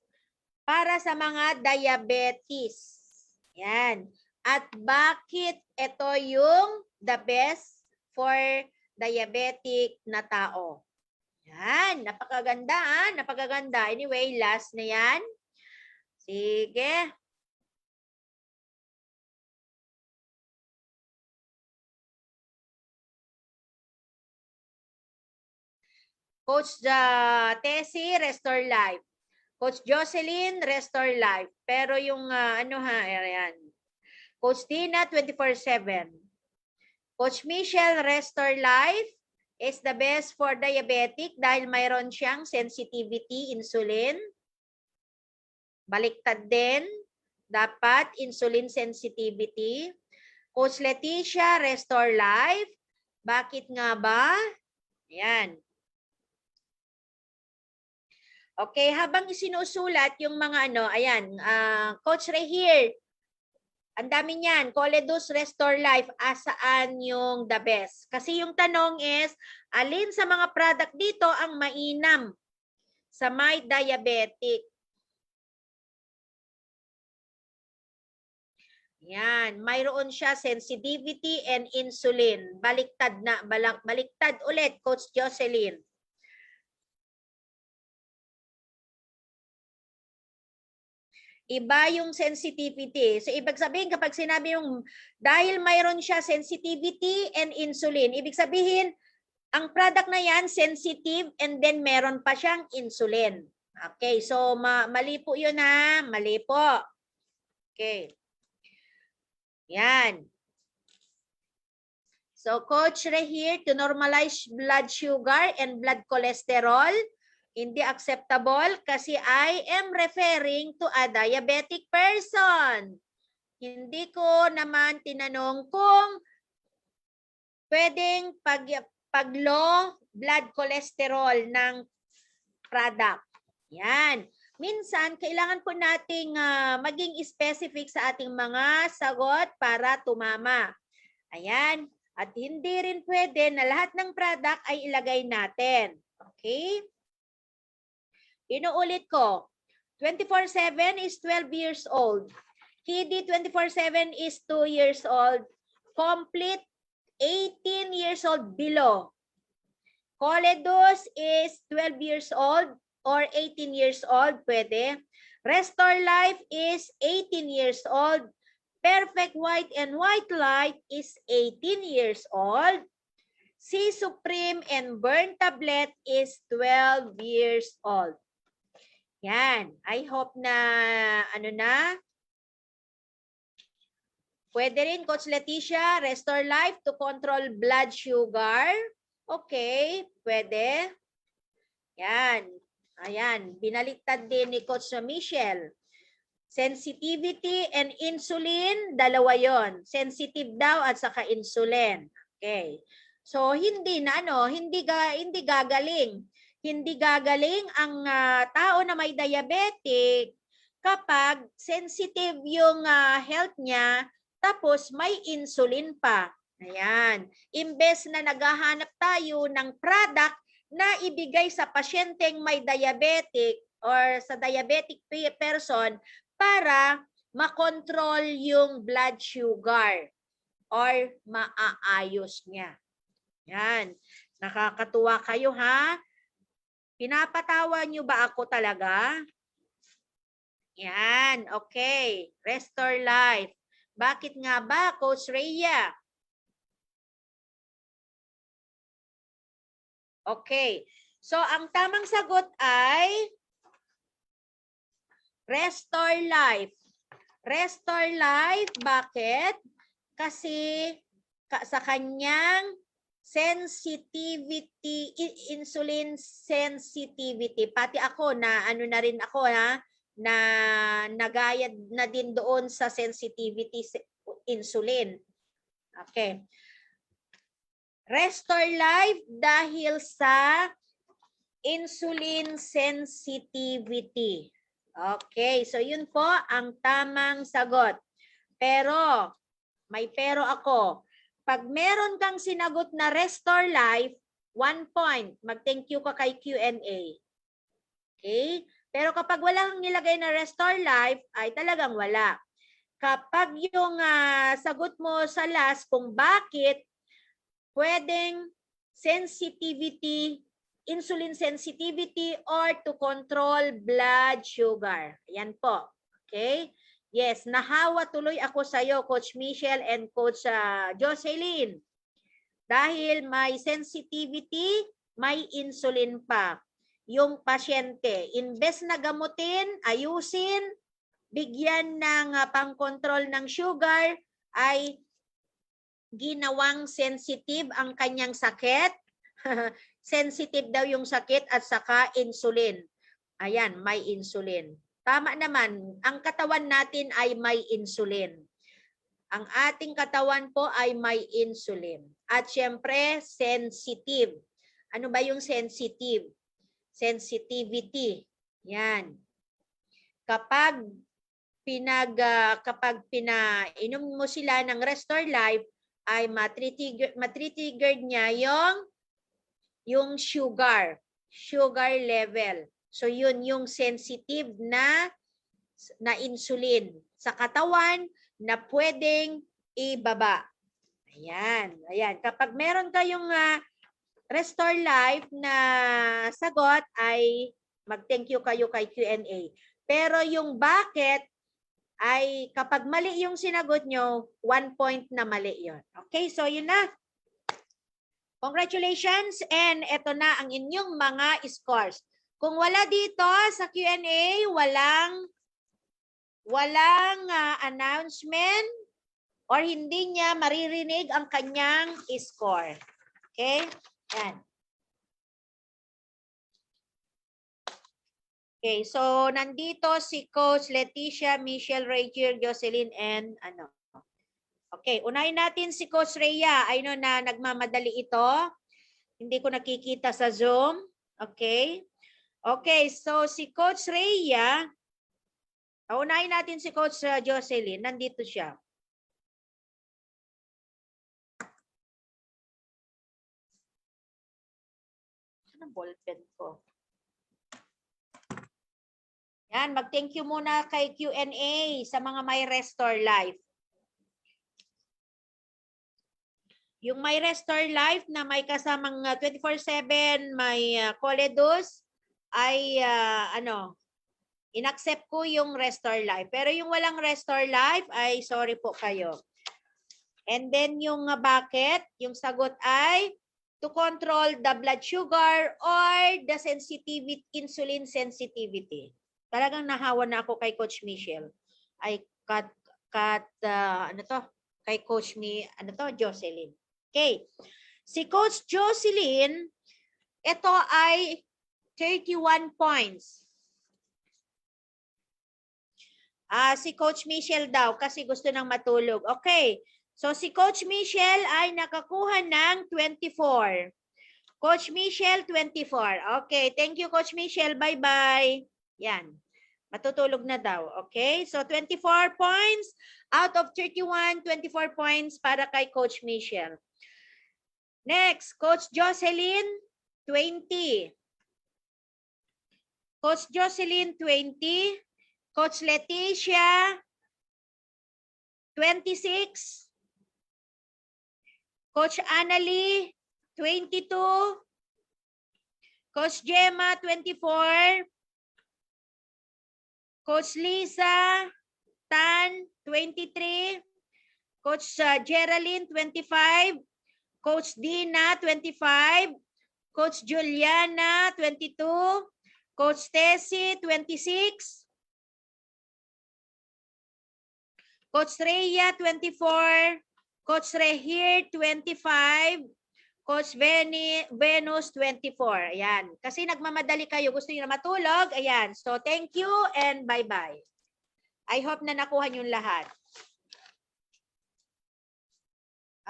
para sa mga diabetes? Yan. At bakit ito yung the best for diabetic na tao? Yan. Napakaganda, napakaganda. Anyway, last na yan. Sige. Coach Tessie, Restore Life. Coach Jocelyn, Restore Life. Pero yung ayan. Coach Tina, 24/7. Coach Michelle, Restore Life is the best for diabetic dahil mayroon siyang sensitivity, insulin. Baliktad din. Dapat insulin sensitivity. Coach Leticia, Restore Life. Bakit nga ba? Ayan. Okay, habang isinusulat yung mga ayan, Coach Ray here, ang dami niyan, Coledus, Restore Life, asaan yung the best? Kasi yung tanong is, alin sa mga product dito ang mainam sa may diabetic? Yan, mayroon siya sensitivity and insulin. Baliktad ulit, Coach Jocelyn. Iba yung sensitivity. So, ibig sabihin, kapag sinabi yung, dahil mayroon siya sensitivity and insulin, ibig sabihin, ang product na yan, sensitive, and then meron pa siyang insulin. Okay, so mali po yun ha. Mali po. Okay. Yan. So, Coach Ray here, to normalize blood sugar and blood cholesterol, hindi acceptable kasi I am referring to a diabetic person. Hindi ko naman tinanong kung pwedeng pag-low blood cholesterol ng product. Yan. Minsan, kailangan po nating maging specific sa ating mga sagot para tumama. Ayan. At hindi rin pwede na lahat ng product ay ilagay natin. Okay? Inuulit ko. 24/7 is 12 years old. KD 24/7 is 2 years old. Complete 18 years old below. Coledus is 12 years old or 18 years old, pwede. Restore Life is 18 years old. Perfect White and White Light is 18 years old. C Supreme and Burn Tablet is 12 years old. Yan. I hope na, pwede rin, Coach Leticia, Restore Life to control blood sugar. Okay, pwede. Yan. Ayan, binaliktad din ni Coach Michelle. Sensitivity and insulin, dalawa yon. Sensitive daw at saka insulin. Okay. So, hindi gagaling. Hindi gagaling ang tao na may diabetic kapag sensitive yung health niya, tapos may insulin pa. Ayan. Imbes na naghahanap tayo ng product na ibigay sa pasyenteng may diabetic or sa diabetic person para makontrol yung blood sugar or maaayos niya. Yan. Nakakatuwa kayo ha? Pinapatawa niyo ba ako talaga? Yan. Okay. Restore Life. Bakit nga ba, Coach Rhea? Okay. So, ang tamang sagot ay Restore Life. Restore Life, bakit? Kasi sa kanyang sensitivity, insulin sensitivity. Pati ako na na rin ako ha, na nagayad na din doon sa sensitivity insulin. Okay. Restore Life dahil sa insulin sensitivity. Okay, so yun po ang tamang sagot. Pero, may pero ako. Pag meron kang sinagot na Restore Life, 1 point. Mag-thank you ka kay Q&A. Okay? Pero kapag walang nilagay na Restore Life, ay talagang wala. Kapag yung sagot mo sa last kung bakit, pwedeng sensitivity, insulin sensitivity, or to control blood sugar. Ayan po. Okay? Yes, nahawa tuloy ako sa iyo, Coach Michelle and Coach Jocelyn. Dahil may sensitivity, may insulin pa. Yung pasyente, imbes na gamutin, ayusin, bigyan ng pang-control ng sugar, ay ginawang sensitive ang kanyang sakit. Sensitive daw yung sakit at saka insulin. Ayan, may insulin. Tama naman, ang katawan natin ay may insulin. Ang ating katawan po ay may insulin. At syempre, sensitive. Ano ba yung sensitive? Sensitivity. Yan. Kapag pinainom mo sila ng Restore Life, ay matritrigger niya yung sugar level. So yun yung sensitive na insulin sa katawan na pwedeng ibaba. Ayan, ayan. Kapag meron kayong Restore Life na sagot ay mag-thank you kayo kay Q&A. Pero yung bakit ay kapag mali yung sinagot nyo, 1 point na mali yon. Okay, so yun na. Congratulations and eto na ang inyong mga scores. Kung wala dito sa Q&A, walang announcement or hindi niya maririnig ang kanyang score. Okay? Yan. Okay, so nandito si Coach Leticia, Michelle, Rachel, Jocelyn, and ano. Okay, unahin natin si Coach Rhea. I know na nagmamadali ito. Hindi ko nakikita sa Zoom. Okay. Okay, so si Coach Rhea, unahin natin si Coach Jocelyn. Nandito siya. Saan ang ballpen ko? Yan, mag-thank you muna kay Q&A sa mga may Restore Life. Yung may Restore Life na may kasamang 24/7, may Coledus, ay inaccept ko yung Restore Life. Pero yung walang Restore Life, ay sorry po kayo. And then yung bakit, yung sagot ay to control the blood sugar or the sensitivity, insulin sensitivity. Talagang nahawa na ako kay Coach Michelle. Ay kay Coach Jocelyn. Okay. Si Coach Jocelyn, ito ay 31 points. Si Coach Michelle daw kasi gusto nang matulog. Okay. So si Coach Michelle ay nakakuha ng 24. Coach Michelle, 24. Okay. Thank you, Coach Michelle. Bye-bye. Yan. Matutulog na daw. Okay. So 24 points out of 31, 24 points para kay Coach Michelle. Next, Coach Jocelyn, 20. Coach Jocelyn, 20. Coach Leticia, 26. Coach Annalie, 22. Coach Gemma, 24. Coach Lisa Tan, 23. Coach Geraldine, 25. Coach Dina, 25. Coach Juliana, 22. Coach Tessie, 26. Coach Rhea, 24. Coach Rehir, 25. Coach Venus, 24. Ayan. Kasi nagmamadali kayo. Gusto niyo na matulog. Ayan. So, thank you and bye-bye. I hope na nakuha niyo lahat.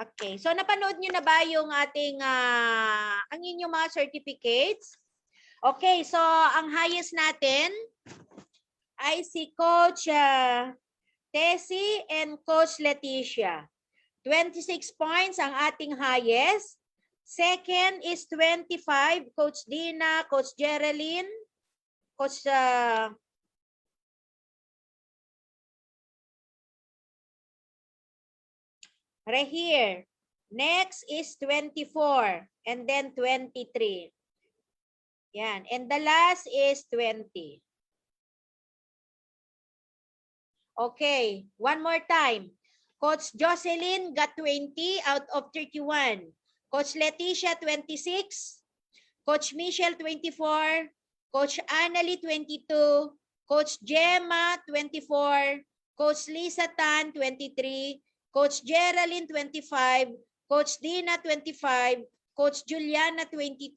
Okay. So, napanood niyo na ba yung ating, ang inyong mga certificates? Okay. So, ang highest natin ay si Coach Tessie and Coach Leticia. 26 points ang ating highest. Second is 25, Coach Dina, Coach Geraldine, Coach Rehir. Next is 24 and then 23. Yan. And the last is 20. Okay. One more time. Coach Jocelyn got 20 out of 31. Coach Leticia, 26. Coach Michelle, 24. Coach Annalie, 22. Coach Gemma, 24. Coach Lisa Tan, 23. Coach Geraldine, 25. Coach Dina, 25. Coach Juliana, 22.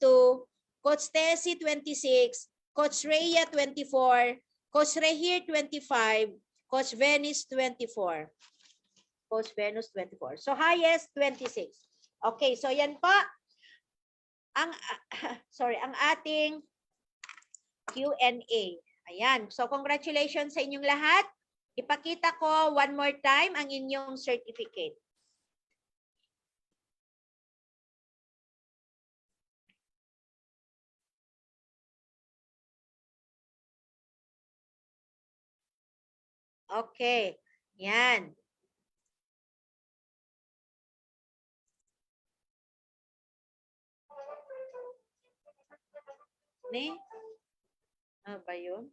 Coach Tessie, 26. Coach Rhea, 24. Coach Rehir, 25. Coach Venus, 24. Coach Venus, 24. So, highest, 26. Okay, so yan po ang ating Q&A. Ayan. So, congratulations sa inyong lahat. Ipakita ko one more time ang inyong certificate. Okay. Yan. Ni? Ba yun?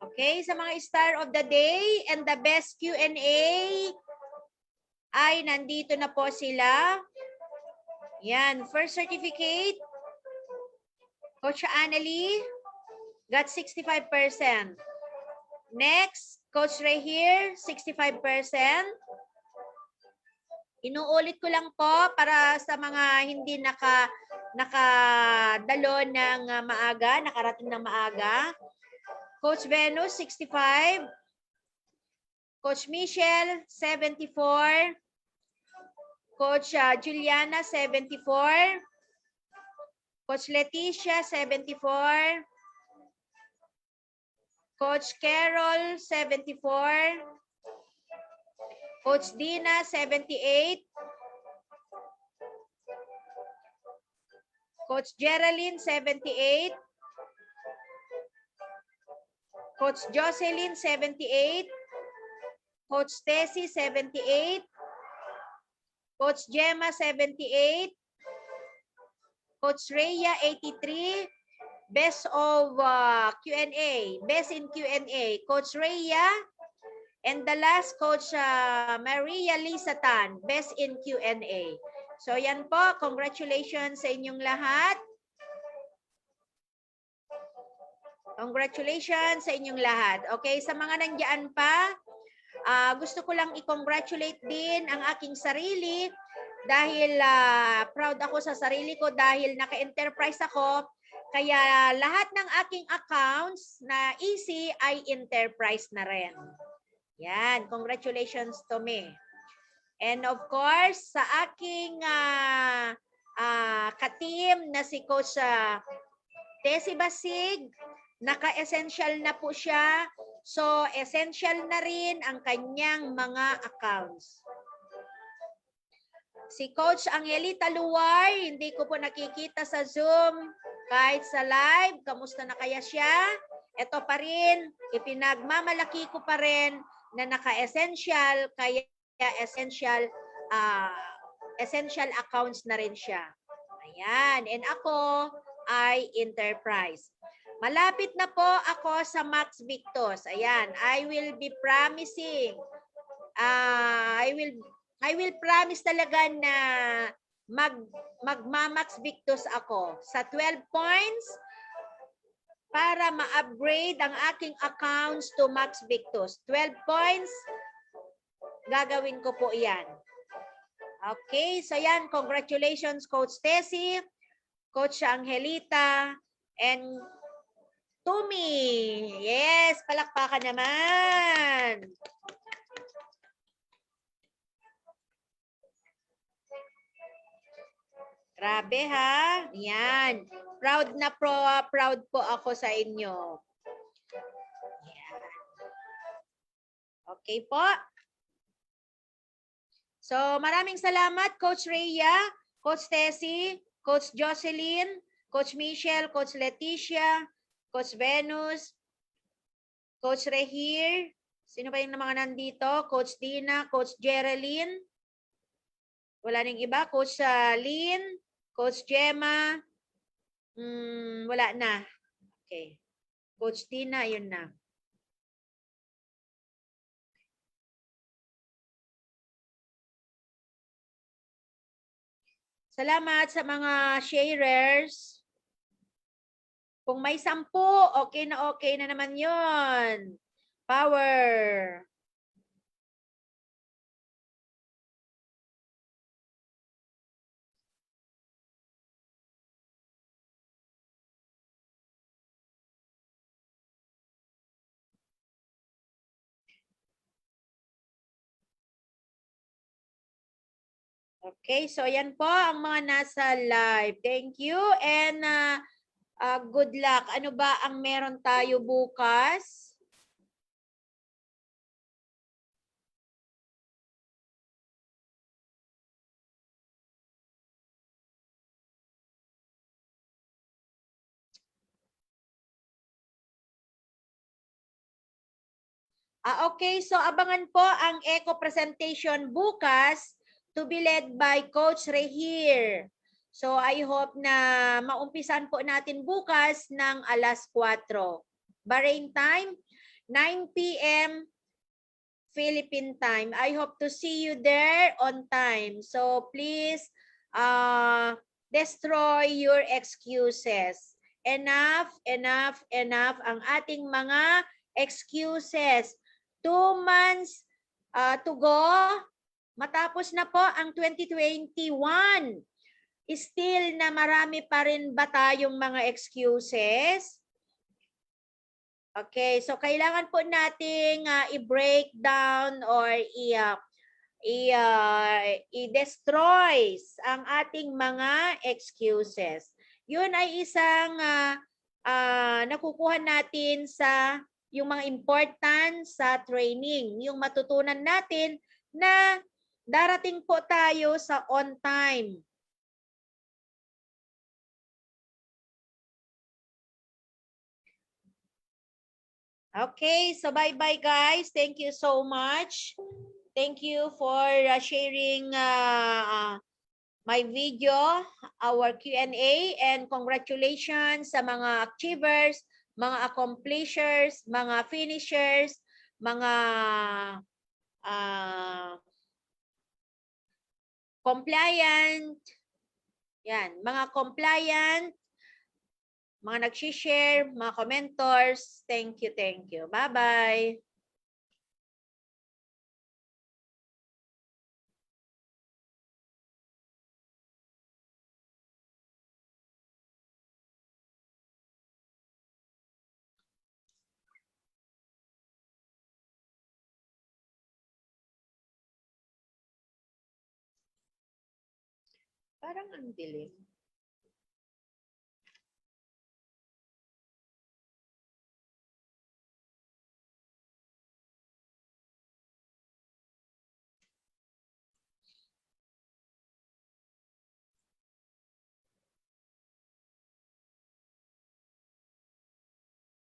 Okay, sa mga star of the day and the best Q&A ay nandito na po sila. Yan, first certificate, Coach Annalie, got 65%. Next, Coach Ray here, 65%. Inuulit ko lang po para sa mga hindi nakadalo ng maaga, nakarating ng maaga. Coach Venus, 65. Coach Michelle, 74. Coach Juliana, 74. Coach Leticia, 74. Coach Carol, 74. Coach Dina, 78. Coach Geraldine, 78. Coach Jocelyn, 78. Coach Tessie, 78. Coach Gemma, 78. Coach Rhea, 83. Best of Q&A. Best in Q&A. Coach Rhea. And the last, Coach Maria Lisa Tan. Best in Q&A. So yan po. Congratulations sa inyong lahat. Congratulations sa inyong lahat. Okay, sa mga nandiyan pa, gusto ko lang i-congratulate din ang aking sarili dahil proud ako sa sarili ko dahil naka-enterprise ako. Kaya lahat ng aking accounts na easy ay enterprise na rin. Yan, congratulations to me. And of course, sa aking ka-team na si Coach Tessie Basig, naka-essential na po siya. So, essential na rin ang kanyang mga accounts. Si Coach Angelita Luwar, hindi ko po nakikita sa Zoom kahit sa live. Kamusta na kaya siya? Ito pa rin, ipinagmamalaki ko pa rin na naka-essential, kaya essential accounts na rin siya. Ayan, and ako ay enterprise. Malapit na po ako sa Max Victus. Ayan, I will be promising. I will promise talaga na magma-Max Victus ako sa 12 points para ma-upgrade ang aking accounts to Max Victus. 12 points, gagawin ko po yan. Okay, so yan, congratulations Coach Tessie, Coach Angelita, and Tumi. Yes, palakpakan naman. Grabe ha. Yan. Proud na proud po ako sa inyo. Yan. Okay po. So, maraming salamat Coach Rhea, Coach Tessie, Coach Jocelyn, Coach Michelle, Coach Leticia, Coach Venus, Coach Rehir, sino pa yung mga nandito? Coach Dina, Coach Geraldine, wala nang iba, Coach Lynn, Coach Gemma, wala na. Okay. Coach Dina, yun na. Salamat sa mga sharers. Kung may 10, okay na naman yun. Power. Okay, so yan po ang mga nasa live. Thank you and good luck. Ano ba ang meron tayo bukas? Okay, so abangan po ang eco presentation bukas to be led by Coach Rehir. So I hope na maumpisan po natin bukas ng 4:00 Bahrain time. 9 p.m. Philippine time. I hope to see you there on time. So please destroy your excuses. Enough, enough, enough ang ating mga excuses. 2 months to go. Matapos na po ang 2021. Still na marami pa rin ba tayong mga excuses? Okay, so kailangan po nating i-break down or i-destroy ang ating mga excuses. Yun ay isang nakukuha natin sa yung mga important sa training. Yung matutunan natin na darating po tayo sa on time. Okay, so bye-bye guys. Thank you so much. Thank you for sharing my video, our Q&A, and congratulations sa mga achievers, mga accomplishers, mga finishers, mga compliant, yan, mga compliant, mga nag-share, mga commentors. Thank you, thank you. Bye-bye. Parang ang dilim.